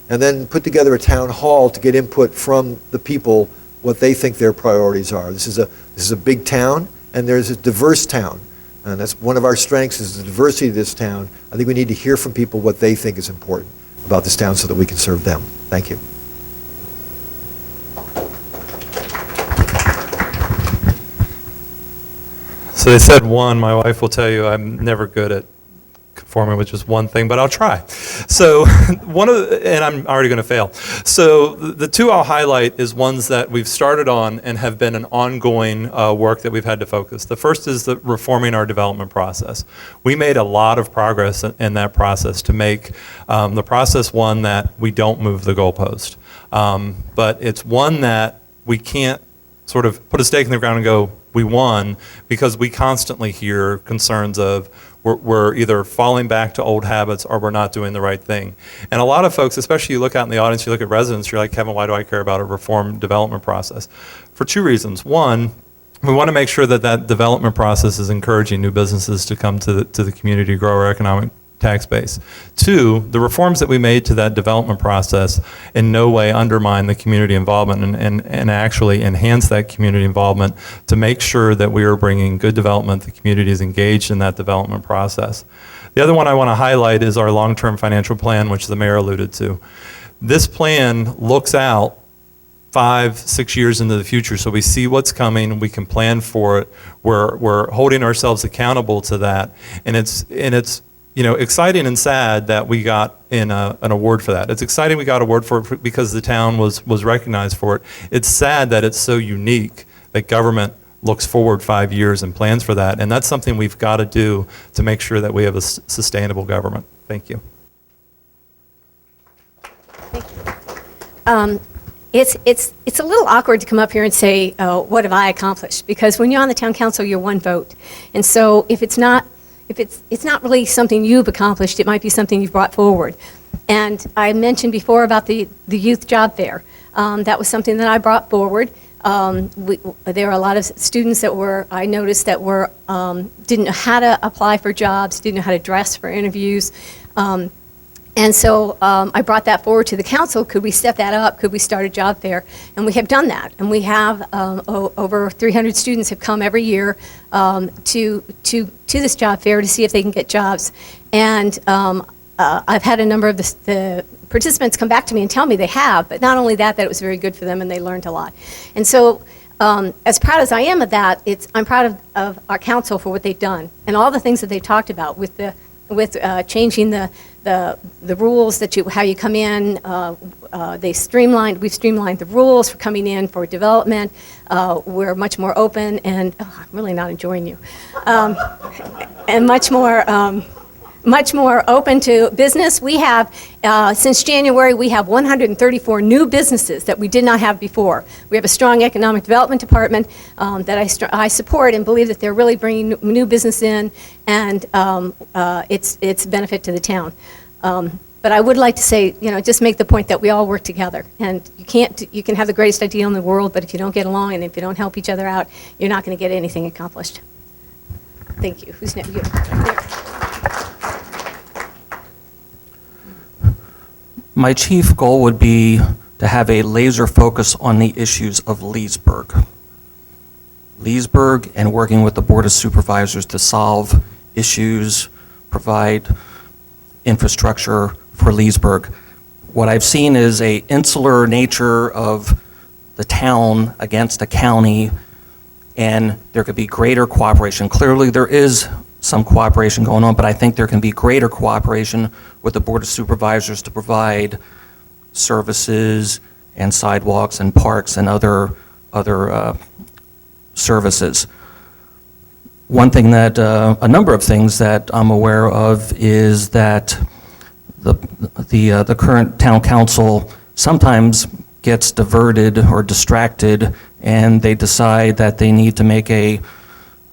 And then put together a town hall to get input from the people, what they think their priorities are. This is a big town, and there's a diverse town. And that's one of our strengths, is the diversity of this town. I think we need to hear from people what they think is important about this town so that we can serve them. Thank you. So they said one. My wife will tell you I'm never good at conforming with just one thing, but I'll try. So and I'm already going to fail. So the two I'll highlight is ones that we've started on and have been an ongoing work that we've had to focus. The first is the reforming our development process. We made a lot of progress in that process to make the process one that we don't move the goalpost. But it's one that we can't sort of put a stake in the ground and go, we won, because we constantly hear concerns of we're either falling back to old habits or we're not doing the right thing. And a lot of folks, especially you look out in the audience, you look at residents, you're like, Kevin, why do I care about a reformed development process? For two reasons. One, we want to make sure that that development process is encouraging new businesses to come to the community to grow our economic tax base. Two, the reforms that we made to that development process in no way undermine the community involvement and actually enhance that community involvement to make sure that we are bringing good development, the community is engaged in that development process. The other one I want to highlight is our long-term financial plan, which the mayor alluded to. This plan looks out 5-6 years into the future, so we see what's coming, we can plan for it, we're holding ourselves accountable to that, and it's exciting and sad that we got an award for that. It's exciting we got an award for it because the town was recognized for it. It's sad that it's so unique that government looks forward 5 years and plans for that, and that's something we've got to do to make sure that we have a sustainable government. Thank you. It's a little awkward to come up here and say, what have I accomplished? Because when you're on the town council, you're one vote. And so if it's not really something you've accomplished, it might be something you've brought forward. And I mentioned before about the youth job fair. That was something that I brought forward. There were a lot of students I noticed that didn't know how to apply for jobs, didn't know how to dress for interviews. And so I brought that forward to the council. Could we step that up? Could we start a job fair? And we have done that. And we have over 300 students have come every year to this job fair to see if they can get jobs. And I've had a number of the participants come back to me and tell me they have, but not only that it was very good for them and they learned a lot. And so as proud as I am of that, I'm proud of our council for what they've done and all the things that they talked about with changing the rules how you come in. We've streamlined the rules for coming in for development. We're much more open and I'm really not enjoying you. And much more open to business. We have, since January, we have 134 new businesses that we did not have before. We have a strong economic development department that I support and believe that they're really bringing new business in, and it's a benefit to the town. But I would like to say, just make the point that we all work together. And you can have the greatest idea in the world, but if you don't get along and if you don't help each other out, you're not going to get anything accomplished. Thank you. Who's next? You. There. My chief goal would be to have a laser focus on the issues of Leesburg. Leesburg and working with the Board of Supervisors to solve issues, provide infrastructure for Leesburg. What I've seen is an insular nature of the town against the county, and there could be greater cooperation. Clearly there is some cooperation going on, but I think there can be greater cooperation with the Board of Supervisors to provide services and sidewalks and parks and other services. One thing that, a number of things that I'm aware of is that the current town council sometimes gets diverted or distracted, and they decide that they need to make a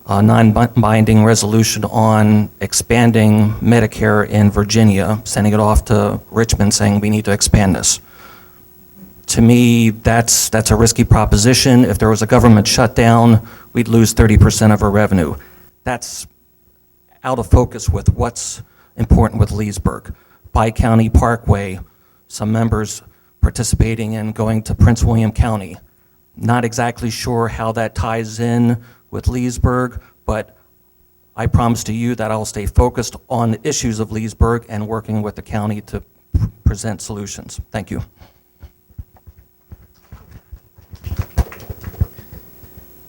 non-binding resolution on expanding Medicare in Virginia, sending it off to Richmond saying we need to expand this. To me, that's a risky proposition. If there was a government shutdown, we'd lose 30% of our revenue. That's out of focus with what's important with Leesburg. Bi-County Parkway, some members participating in going to Prince William County. Not exactly sure how that ties in with Leesburg, but I promise to you that I'll stay focused on the issues of Leesburg and working with the county to present solutions. Thank you.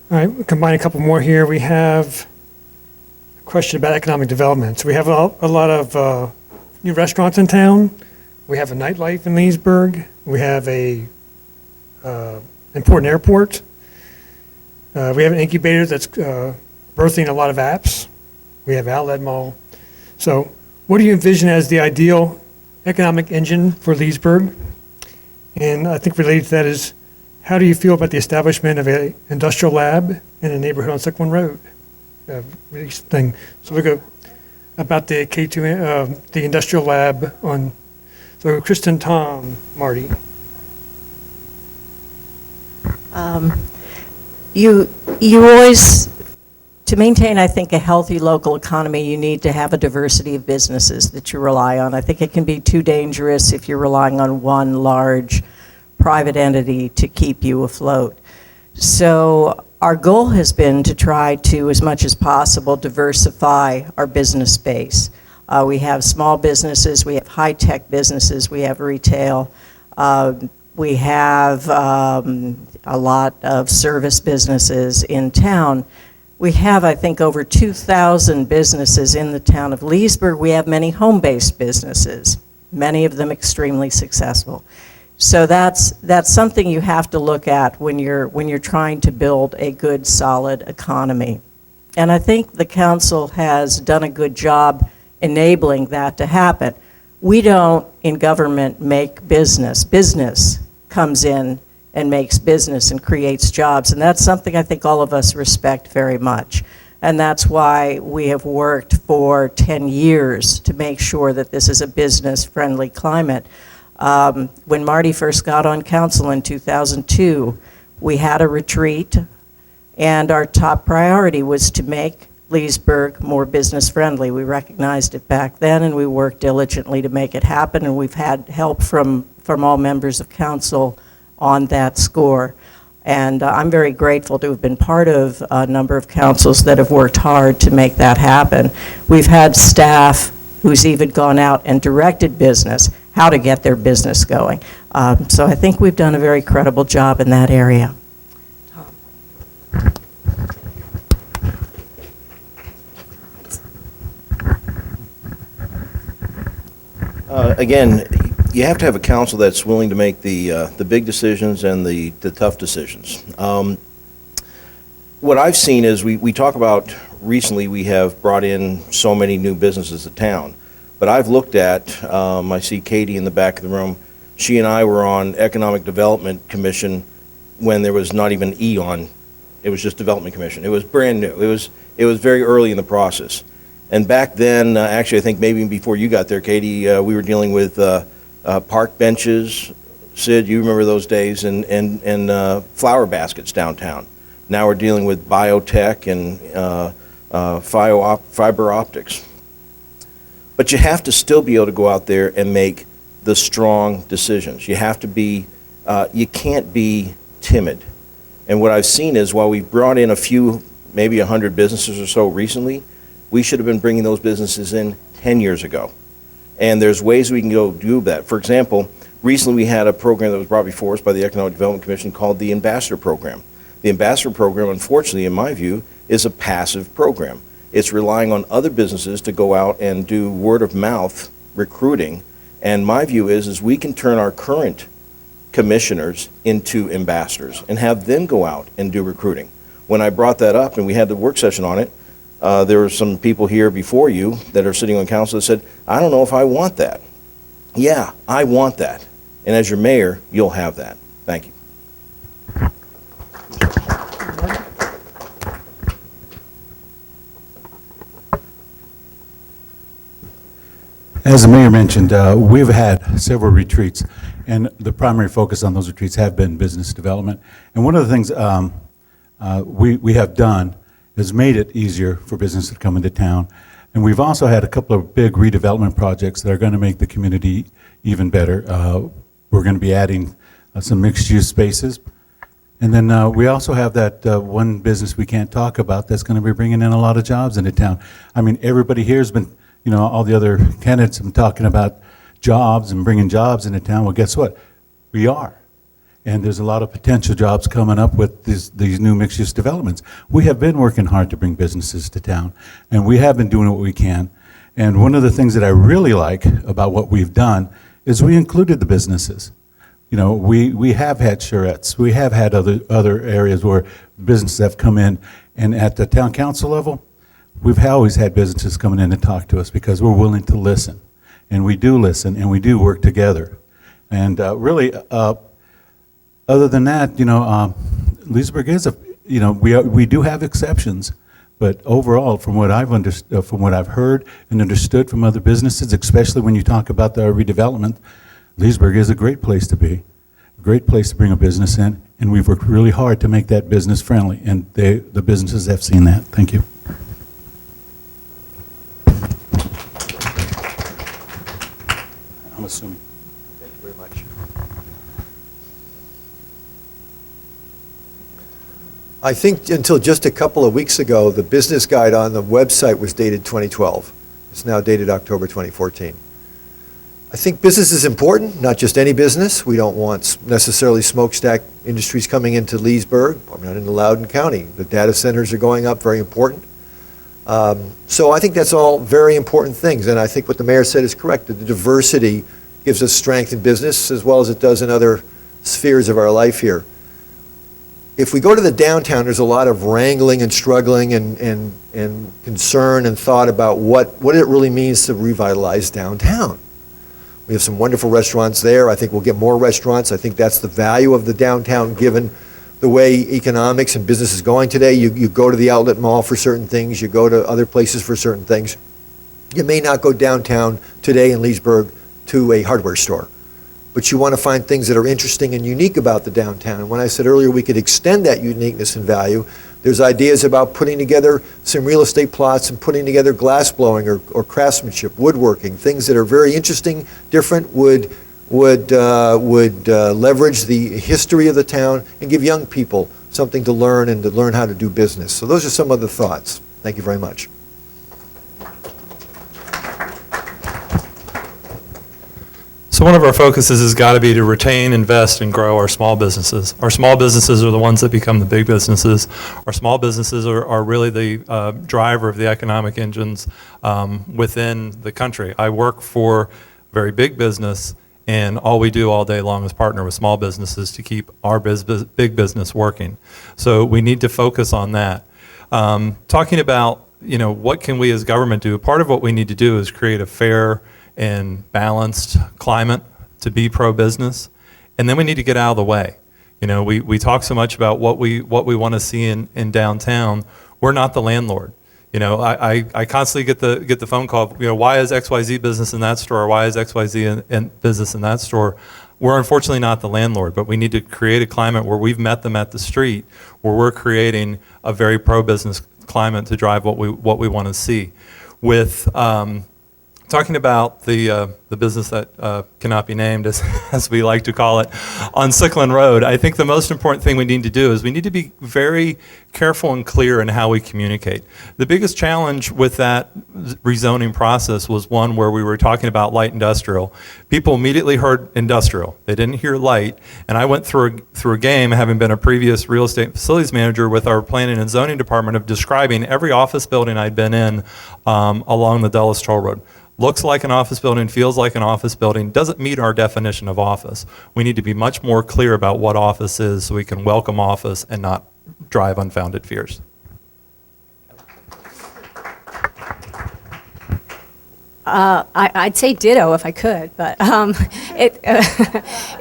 All right, we'll combine a couple more here. We have a question about economic development. So we have a lot of new restaurants in town. We have a nightlife in Leesburg. We have a important airport. We have an incubator that's birthing a lot of apps. We have Outlet Mall. So what do you envision as the ideal economic engine for Leesburg? And I think related to that is, how do you feel about the establishment of an industrial lab in a neighborhood on Sycamore Road? Really thing. So we go about the K2, the industrial lab on, so Kristen, Tom, Marty. You always, to maintain, I think, a healthy local economy, you need to have a diversity of businesses that you rely on. I think it can be too dangerous if you're relying on one large private entity to keep you afloat. So our goal has been to try to, as much as possible, diversify our business base. We have small businesses, we have high-tech businesses, we have retail, we have a lot of service businesses in town. We have, I think, over 2,000 businesses in the town of Leesburg. We have many home-based businesses, many of them extremely successful. So that's something you have to look at when you're trying to build a good, solid economy. And I think the council has done a good job enabling that to happen. We don't, in government, make business. Business comes in and makes business and creates jobs. And that's something I think all of us respect very much. And that's why we have worked for 10 years to make sure that this is a business-friendly climate. When Marty first got on council in 2002, we had a retreat, and our top priority was to make Leesburg more business-friendly. We recognized it back then, and we worked diligently to make it happen, and we've had help from all members of council on that score. And I'm very grateful to have been part of a number of councils that have worked hard to make that happen. We've had staff who's even gone out and directed business, how to get their business going. So I think we've done a very credible job in that area. Again, you have to have a council that's willing to make the big decisions and the tough decisions. What I've seen is we talk about recently we have brought in so many new businesses to town, but I've looked at, I see Katie in the back of the room, she and I were on Economic Development Commission when there was not even E on, it was just Development Commission. It was brand new. It was very early in the process. And back then, actually, I think maybe even before you got there, Katie, we were dealing with park benches. Sid, you remember those days, and flower baskets downtown. Now we're dealing with biotech and fiber optics. But you have to still be able to go out there and make the strong decisions. You have to be, you can't be timid. And what I've seen is while we've brought in a few, maybe 100 businesses or so recently, we should have been bringing those businesses in 10 years ago. And there's ways we can go do that. For example, recently we had a program that was brought before us by the Economic Development Commission called the Ambassador Program. The Ambassador Program, unfortunately, in my view, is a passive program. It's relying on other businesses to go out and do word-of-mouth recruiting. And my view is we can turn our current commissioners into ambassadors and have them go out and do recruiting. When I brought that up and we had the work session on it, there were some people here before you that are sitting on council that said, I don't know if I want that. Yeah, I want that. And as your mayor, you'll have that. Thank you. As the mayor mentioned, we've had several retreats, and the primary focus on those retreats have been business development. And one of the things we have done is made it easier for business to come into town. And we've also had a couple of big redevelopment projects that are going to make the community even better. We're going to be adding some mixed-use spaces. And then we also have that one business we can't talk about that's going to be bringing in a lot of jobs into town. I mean, everybody here has been, all the other candidates have been talking about jobs and bringing jobs into town. Well, guess what? We are. And there's a lot of potential jobs coming up with these new mixed-use developments. We have been working hard to bring businesses to town, and we have been doing what we can. And one of the things that I really like about what we've done is we included the businesses. We have had charrettes. We have had other areas where businesses have come in, and at the town council level, we've always had businesses coming in to talk to us because we're willing to listen. And we do listen, and we do work together. And really, other than that, Leesburg is we do have exceptions, but overall, from what I've heard and understood from other businesses, especially when you talk about the redevelopment, Leesburg is a great place to be, a great place to bring a business in, and we've worked really hard to make that business friendly, and the businesses have seen that. Thank you. I'm assuming. Thank you very much. I think until just a couple of weeks ago, the business guide on the website was dated 2012. It's now dated October 2014. I think business is important, not just any business. We don't want necessarily smokestack industries coming into Leesburg, probably not into Loudoun County. The data centers are going up, very important. So I think that's all very important things, and I think what the mayor said is correct, that the diversity gives us strength in business as well as it does in other spheres of our life here. If we go to the downtown, there's a lot of wrangling and struggling and concern and thought about what it really means to revitalize downtown. We have some wonderful restaurants there. I think we'll get more restaurants. I think that's the value of the downtown, given the way economics and business is going today. You go to the outlet mall for certain things. You go to other places for certain things. You may not go downtown today in Leesburg to a hardware store, but you want to find things that are interesting and unique about the downtown. And when I said earlier we could extend that uniqueness and value, there's ideas about putting together some real estate plots and putting together glass blowing or craftsmanship, woodworking, things that are very interesting, different, would leverage the history of the town and give young people something to learn and to learn how to do business. So those are some of the thoughts. Thank you very much. So one of our focuses has got to be to retain, invest, and grow our small businesses. Our small businesses are the ones that become the big businesses. Our small businesses are really the driver of the economic engines within the country. I work for a very big business, and all we do all day long is partner with small businesses to keep our big business working. So we need to focus on that. Talking about, what can we as government do? Part of what we need to do is create a fair and balanced climate to be pro-business, and then we need to get out of the way. We talk so much about what we want to see in downtown. We're not the landlord. I constantly get the phone call. Why is XYZ business in that store? Or why is XYZ in business in that store? We're unfortunately not the landlord, but we need to create a climate where we've met them at the street, where we're creating a very pro-business climate to drive what we want to see. With talking about the business that cannot be named, as we like to call it, on Sickland Road, I think the most important thing we need to do is we need to be very careful and clear in how we communicate. The biggest challenge with that rezoning process was one where we were talking about light industrial. People immediately heard industrial. They didn't hear light, and I went through a game, having been a previous real estate facilities manager with our planning and zoning department, of describing every office building I'd been in along the Dulles Toll Road. Looks like an office building, feels like an office building, doesn't meet our definition of office. We need to be much more clear about what office is so we can welcome office and not drive unfounded fears. I'd say ditto if I could, but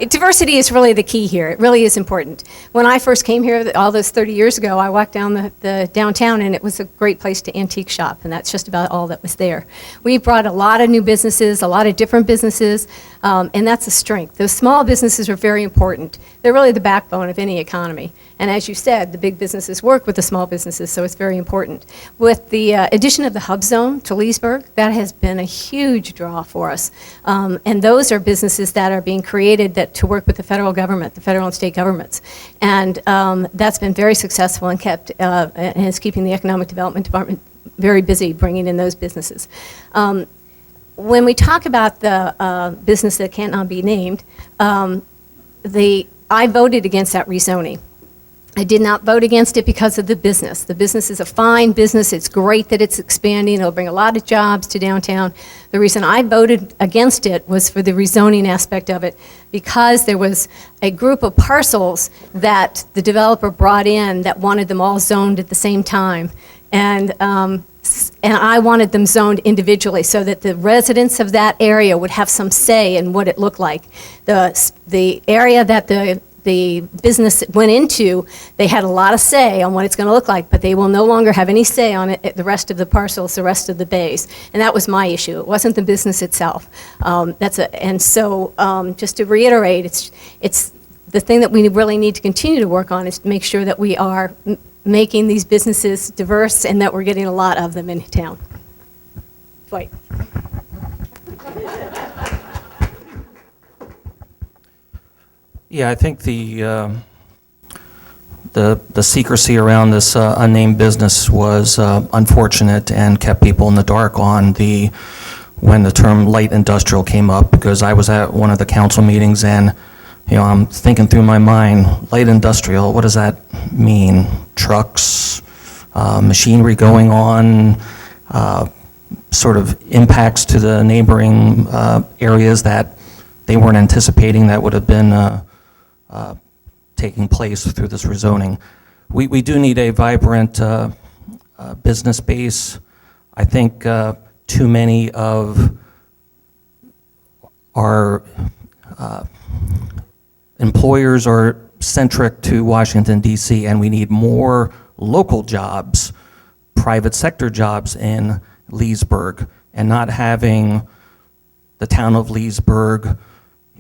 diversity is really the key here. It really is important. When I first came here, all those 30 years ago, I walked down the downtown, and it was a great place to antique shop, and that's just about all that was there. We brought a lot of new businesses, a lot of different businesses, and that's a strength. Those small businesses are very important. They're really the backbone of any economy. And as you said, the big businesses work with the small businesses, so it's very important. With the addition of the hub zone to Leesburg, that has been a huge draw for us. And those are businesses that are being created to work with the federal government, the federal and state governments. And that's been very successful and and is keeping the Economic Development Department very busy bringing in those businesses. When we talk about the business that cannot be named, I voted against that rezoning. I did not vote against it because of the business. The business is a fine business. It's great that it's expanding. It'll bring a lot of jobs to downtown. The reason I voted against it was for the rezoning aspect of it, because there was a group of parcels that the developer brought in that wanted them all zoned at the same time. And I wanted them zoned individually so that the residents of that area would have some say in what it looked like. The area that the business went into, they had a lot of say on what it's going to look like, but they will no longer have any say on it, the rest of the parcels, the rest of the bays. And that was my issue. It wasn't the business itself. Just to reiterate, it's the thing that we really need to continue to work on is to make sure that we are making these businesses diverse and that we're getting a lot of them in town. Dwight. Yeah, I think the secrecy around this unnamed business was unfortunate and kept people in the dark on when the term light industrial came up, because I was at one of the council meetings and I'm thinking through my mind, light industrial, what does that mean? Trucks, machinery going on, sort of impacts to the neighboring areas that they weren't anticipating that would have been taking place through this rezoning. We do need a vibrant business base. I think too many of our employers are centric to Washington, D.C., and we need more local jobs, private sector jobs in Leesburg, and not having the town of Leesburg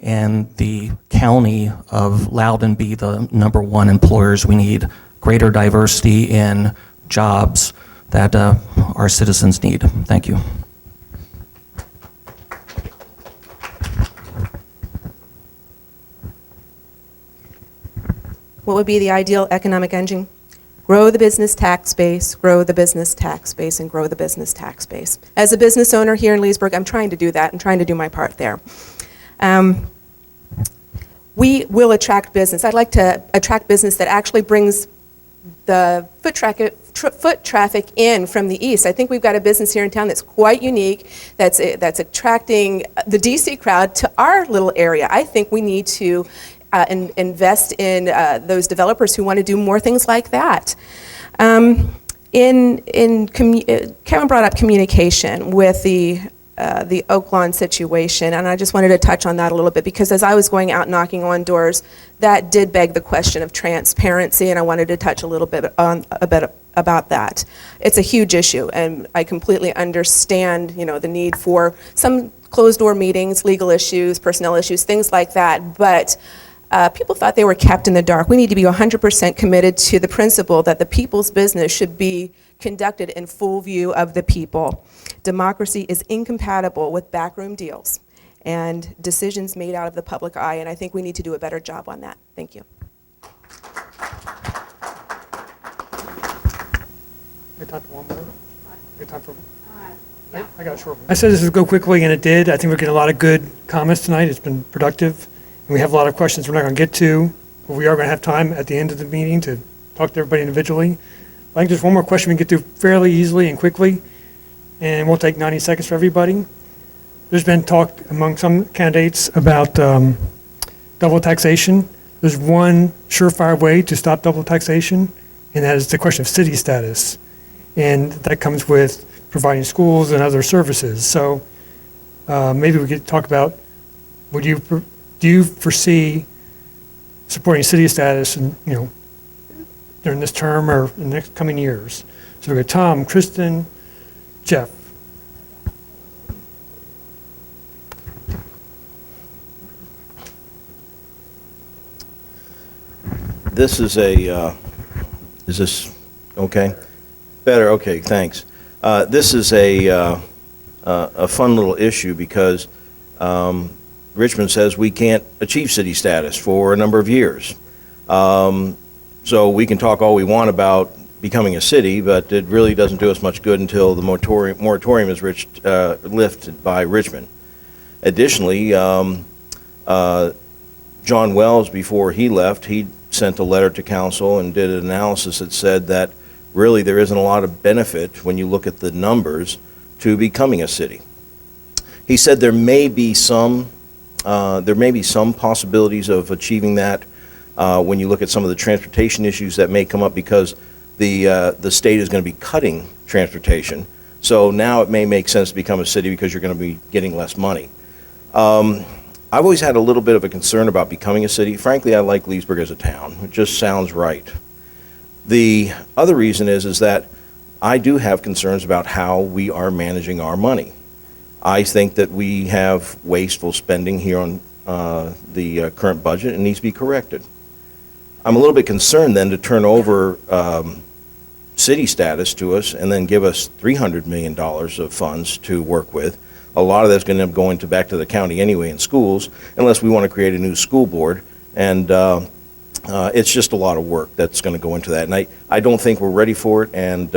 and the county of Loudoun be the number one employers. We need greater diversity in jobs that our citizens need. Thank you. What would be the ideal economic engine? Grow the business tax base, grow the business tax base, and grow the business tax base. As a business owner here in Leesburg, I'm trying to do that. I'm trying to do my part there. We will attract business. I'd like to attract business that actually brings the foot traffic in from the east. I think we've got a business here in town that's quite unique, that's attracting the DC crowd to our little area. I think we need to invest in those developers who want to do more things like that. Kevin brought up communication with the Oak Lawn situation, and I just wanted to touch on that a little bit, because as I was going out knocking on doors, that did beg the question of transparency, and I wanted to touch a little bit about that. It's a huge issue, and I completely understand, the need for some closed-door meetings, legal issues, personnel issues, things like that, but people thought they were kept in the dark. We need to be 100% committed to the principle that the people's business should be conducted in full view of the people. Democracy is incompatible with backroom deals and decisions made out of the public eye, and I think we need to do a better job on that. Thank you. Good time for one more? Good time for I got a short one. I said this would go quickly, and it did. I think we're getting a lot of good comments tonight. It's been productive. And we have a lot of questions we're not going to get to, but we are going to have time at the end of the meeting to talk to everybody individually. I think there's one more question we can get through fairly easily and quickly, and we'll take 90 seconds for everybody. There's been talk among some candidates about double taxation. There's one surefire way to stop double taxation, and that is the question of city status. And that comes with providing schools and other services. So maybe we could talk about, do you foresee supporting city status and, during this term or in the next coming years? So we got Tom, Kristen, Jeff. This is is this okay? Better, okay, thanks. This is a fun little issue because Richmond says we can't achieve city status for a number of years. So we can talk all we want about becoming a city, but it really doesn't do us much good until the moratorium is lifted by Richmond. Additionally, John Wells, before he left, he sent a letter to council and did an analysis that said that really there isn't a lot of benefit when you look at the numbers to becoming a city. He said there may be some possibilities of achieving that when you look at some of the transportation issues that may come up because the state is going to be cutting transportation. So now it may make sense to become a city because you're going to be getting less money. I've always had a little bit of a concern about becoming a city. Frankly, I like Leesburg as a town. It just sounds right. The other reason is that I do have concerns about how we are managing our money. I think that we have wasteful spending here on the current budget and needs to be corrected. I'm a little bit concerned then to turn over city status to us and then give us $300 million of funds to work with. A lot of that's going to end up going back to the county anyway in schools, unless we want to create a new school board. And it's just a lot of work that's going to go into that. And I don't think we're ready for it. And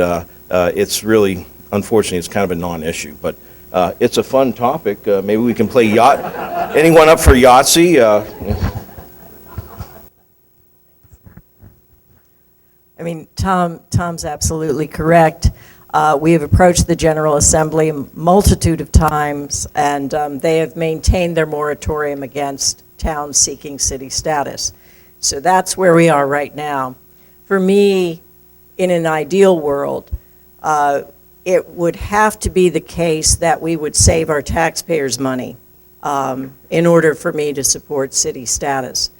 it's really, unfortunately, it's kind of a non-issue. But it's a fun topic. Maybe we can play yacht. Anyone up for Yahtzee? I mean, Tom's absolutely correct. We have approached the General Assembly a multitude of times, and they have maintained their moratorium against towns seeking city status. So that's where we are right now. For me, in an ideal world, it would have to be the case that we would save our taxpayers' money in order for me to support city status.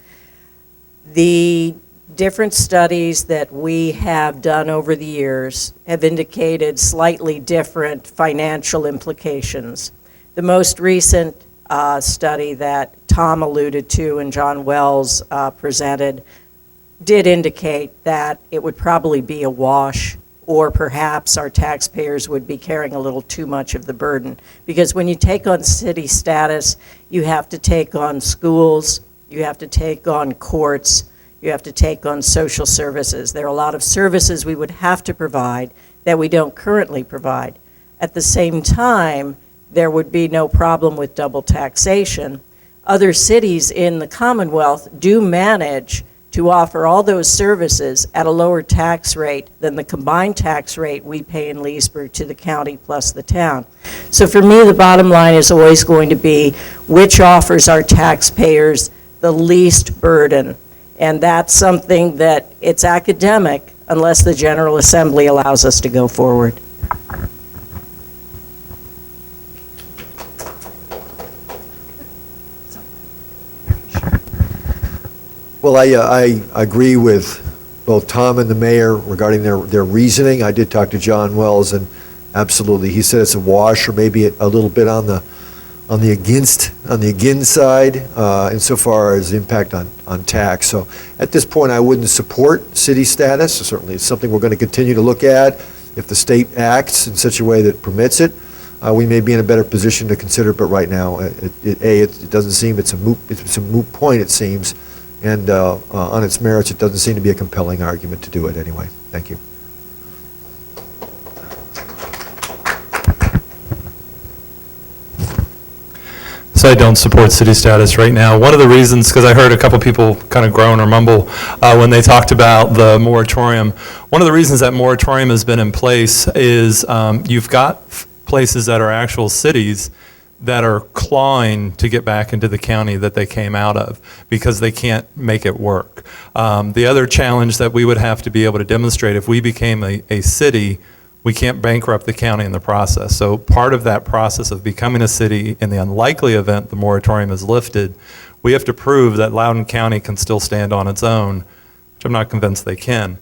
The different studies that we have done over the years have indicated slightly different financial implications. The most recent study that Tom alluded to and John Wells presented did indicate that it would probably be a wash, or perhaps our taxpayers would be carrying a little too much of the burden. Because when you take on city status, you have to take on schools, you have to take on courts, you have to take on social services. There are a lot of services we would have to provide that we don't currently provide. At the same time, there would be no problem with double taxation. Other cities in the Commonwealth do manage to offer all those services at a lower tax rate than the combined tax rate we pay in Leesburg to the county plus the town. So for me, the bottom line is always going to be which offers our taxpayers the least burden. And that's something that it's academic unless the General Assembly allows us to go forward. Well, I agree with both Tom and the mayor regarding their reasoning. I did talk to John Wells, and absolutely, he said it's a wash or maybe a little bit on the against side insofar as impact on tax. So at this point, I wouldn't support city status. Certainly, it's something we're going to continue to look at. If the state acts in such a way that permits it, we may be in a better position to consider it. But right now, it doesn't seem it's a moot point. It seems, and on its merits, it doesn't seem to be a compelling argument to do it anyway. Thank you. So I don't support city status right now. One of the reasons, because I heard a couple people kind of groan or mumble when they talked about the moratorium, one of the reasons that moratorium has been in place is you've got places that are actual cities that are clawing to get back into the county that they came out of because they can't make it work. The other challenge that we would have to be able to demonstrate if we became a city we can't bankrupt the county in the process. So part of that process of becoming a city, in the unlikely event the moratorium is lifted, we have to prove that Loudoun County can still stand on its own, which I'm not convinced they can.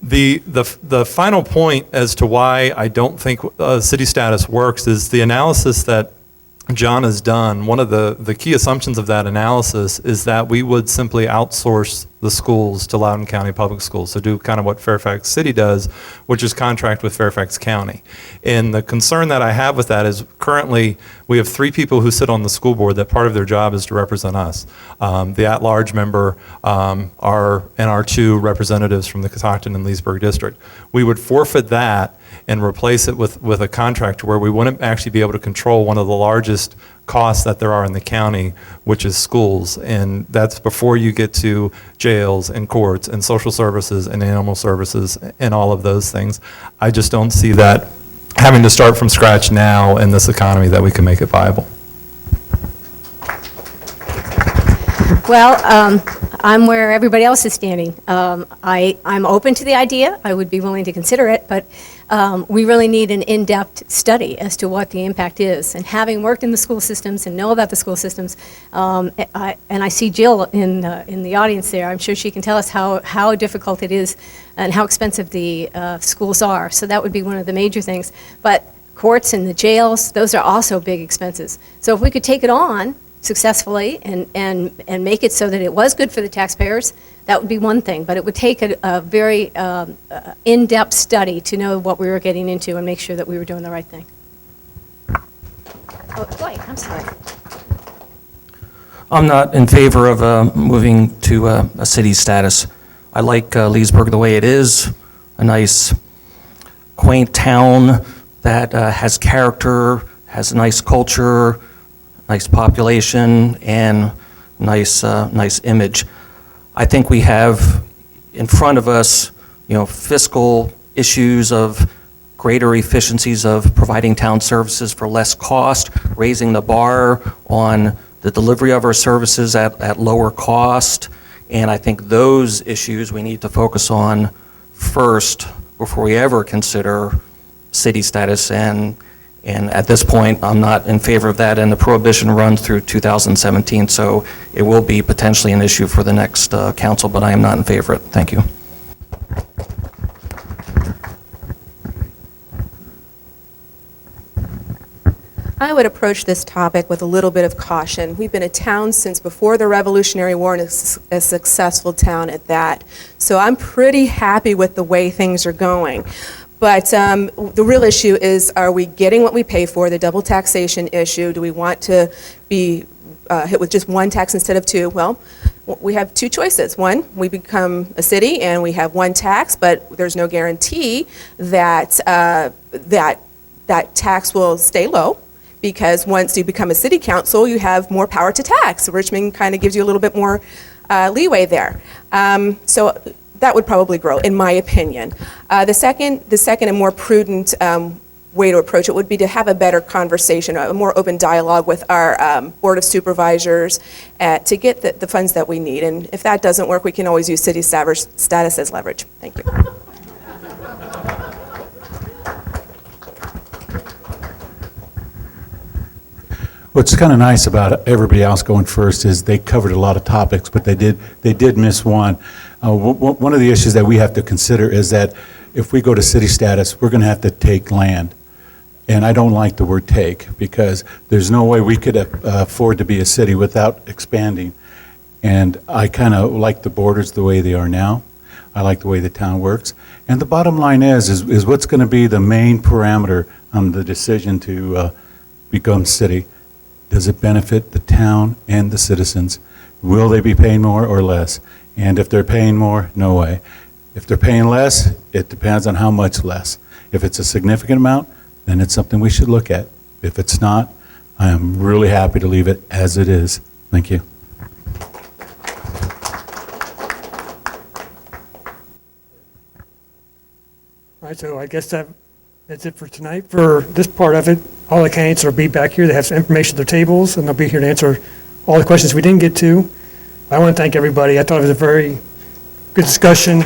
The final point as to why I don't think city status works is the analysis that John has done. One of the key assumptions of that analysis is that we would simply outsource the schools to Loudoun County Public Schools, so do kind of what Fairfax City does, which is contract with Fairfax County. And the concern that I have with that is currently we have 3 people who sit on the school board that part of their job is to represent us. The at-large member and our 2 representatives from the Catoctin and Leesburg district. We would forfeit that and replace it with a contract where we wouldn't actually be able to control one of the largest costs that there are in the county, which is schools. And that's before you get to jails and courts and social services and animal services and all of those things. I just don't see that having to start from scratch now in this economy that we can make it viable. Well, I'm where everybody else is standing. I'm open to the idea. I would be willing to consider it, but we really need an in-depth study as to what the impact is. And having worked in the school systems and know about the school systems, and I see Jill in the audience there, I'm sure she can tell us how difficult it is and how expensive the schools are. So that would be one of the major things. But courts and the jails, those are also big expenses. So if we could take it on successfully and make it so that it was good for the taxpayers, that would be one thing. But it would take a very in-depth study to know what we were getting into and make sure that we were doing the right thing. Oh, Dwight, I'm sorry. I'm not in favor of moving to a city status. I like Leesburg the way it is, a nice, quaint town that has character, has a nice culture, nice population, and nice image. I think we have in front of us, fiscal issues of greater efficiencies of providing town services for less cost, raising the bar on the delivery of our services at lower cost, and I think those issues we need to focus on first before we ever consider city status, and at this point, I'm not in favor of that, and the prohibition runs through 2017, so it will be potentially an issue for the next council, but I am not in favor of it. Thank you. I would approach this topic with a little bit of caution. We've been a town since before the Revolutionary War, and a successful town at that. So I'm pretty happy with the way things are going. But the real issue is, are we getting what we pay for, the double taxation issue? Do we want to be hit with just one tax instead of 2? Well, we have 2 choices. One, we become a city and we have 1 tax, but there's no guarantee that that tax will stay low, because once you become a city council, you have more power to tax. Richmond kind of gives you a little bit more leeway there. So that would probably grow, in my opinion. The second and more prudent way to approach it would be to have a better conversation, a more open dialogue with our Board of Supervisors to get the funds that we need. And if that doesn't work, we can always use city status as leverage. Thank you. What's kind of nice about everybody else going first is they covered a lot of topics, but they did miss one. One of the issues that we have to consider is that if we go to city status, we're going to have to take land. And I don't like the word take, because there's no way we could afford to be a city without expanding. And I kind of like the borders the way they are now. I like the way the town works. And the bottom line is what's going to be the main parameter on the decision to become city. Does it benefit the town and the citizens? Will they be paying more or less? And if they're paying more, no way. If they're paying less, it depends on how much less. If it's a significant amount, then it's something we should look at. If it's not, I am really happy to leave it as it is. Thank you. All right, so I guess that's it for tonight. For this part of it, all the candidates will be back here. They have some information at their tables, and they'll be here to answer all the questions we didn't get to. I want to thank everybody. I thought it was a very good discussion.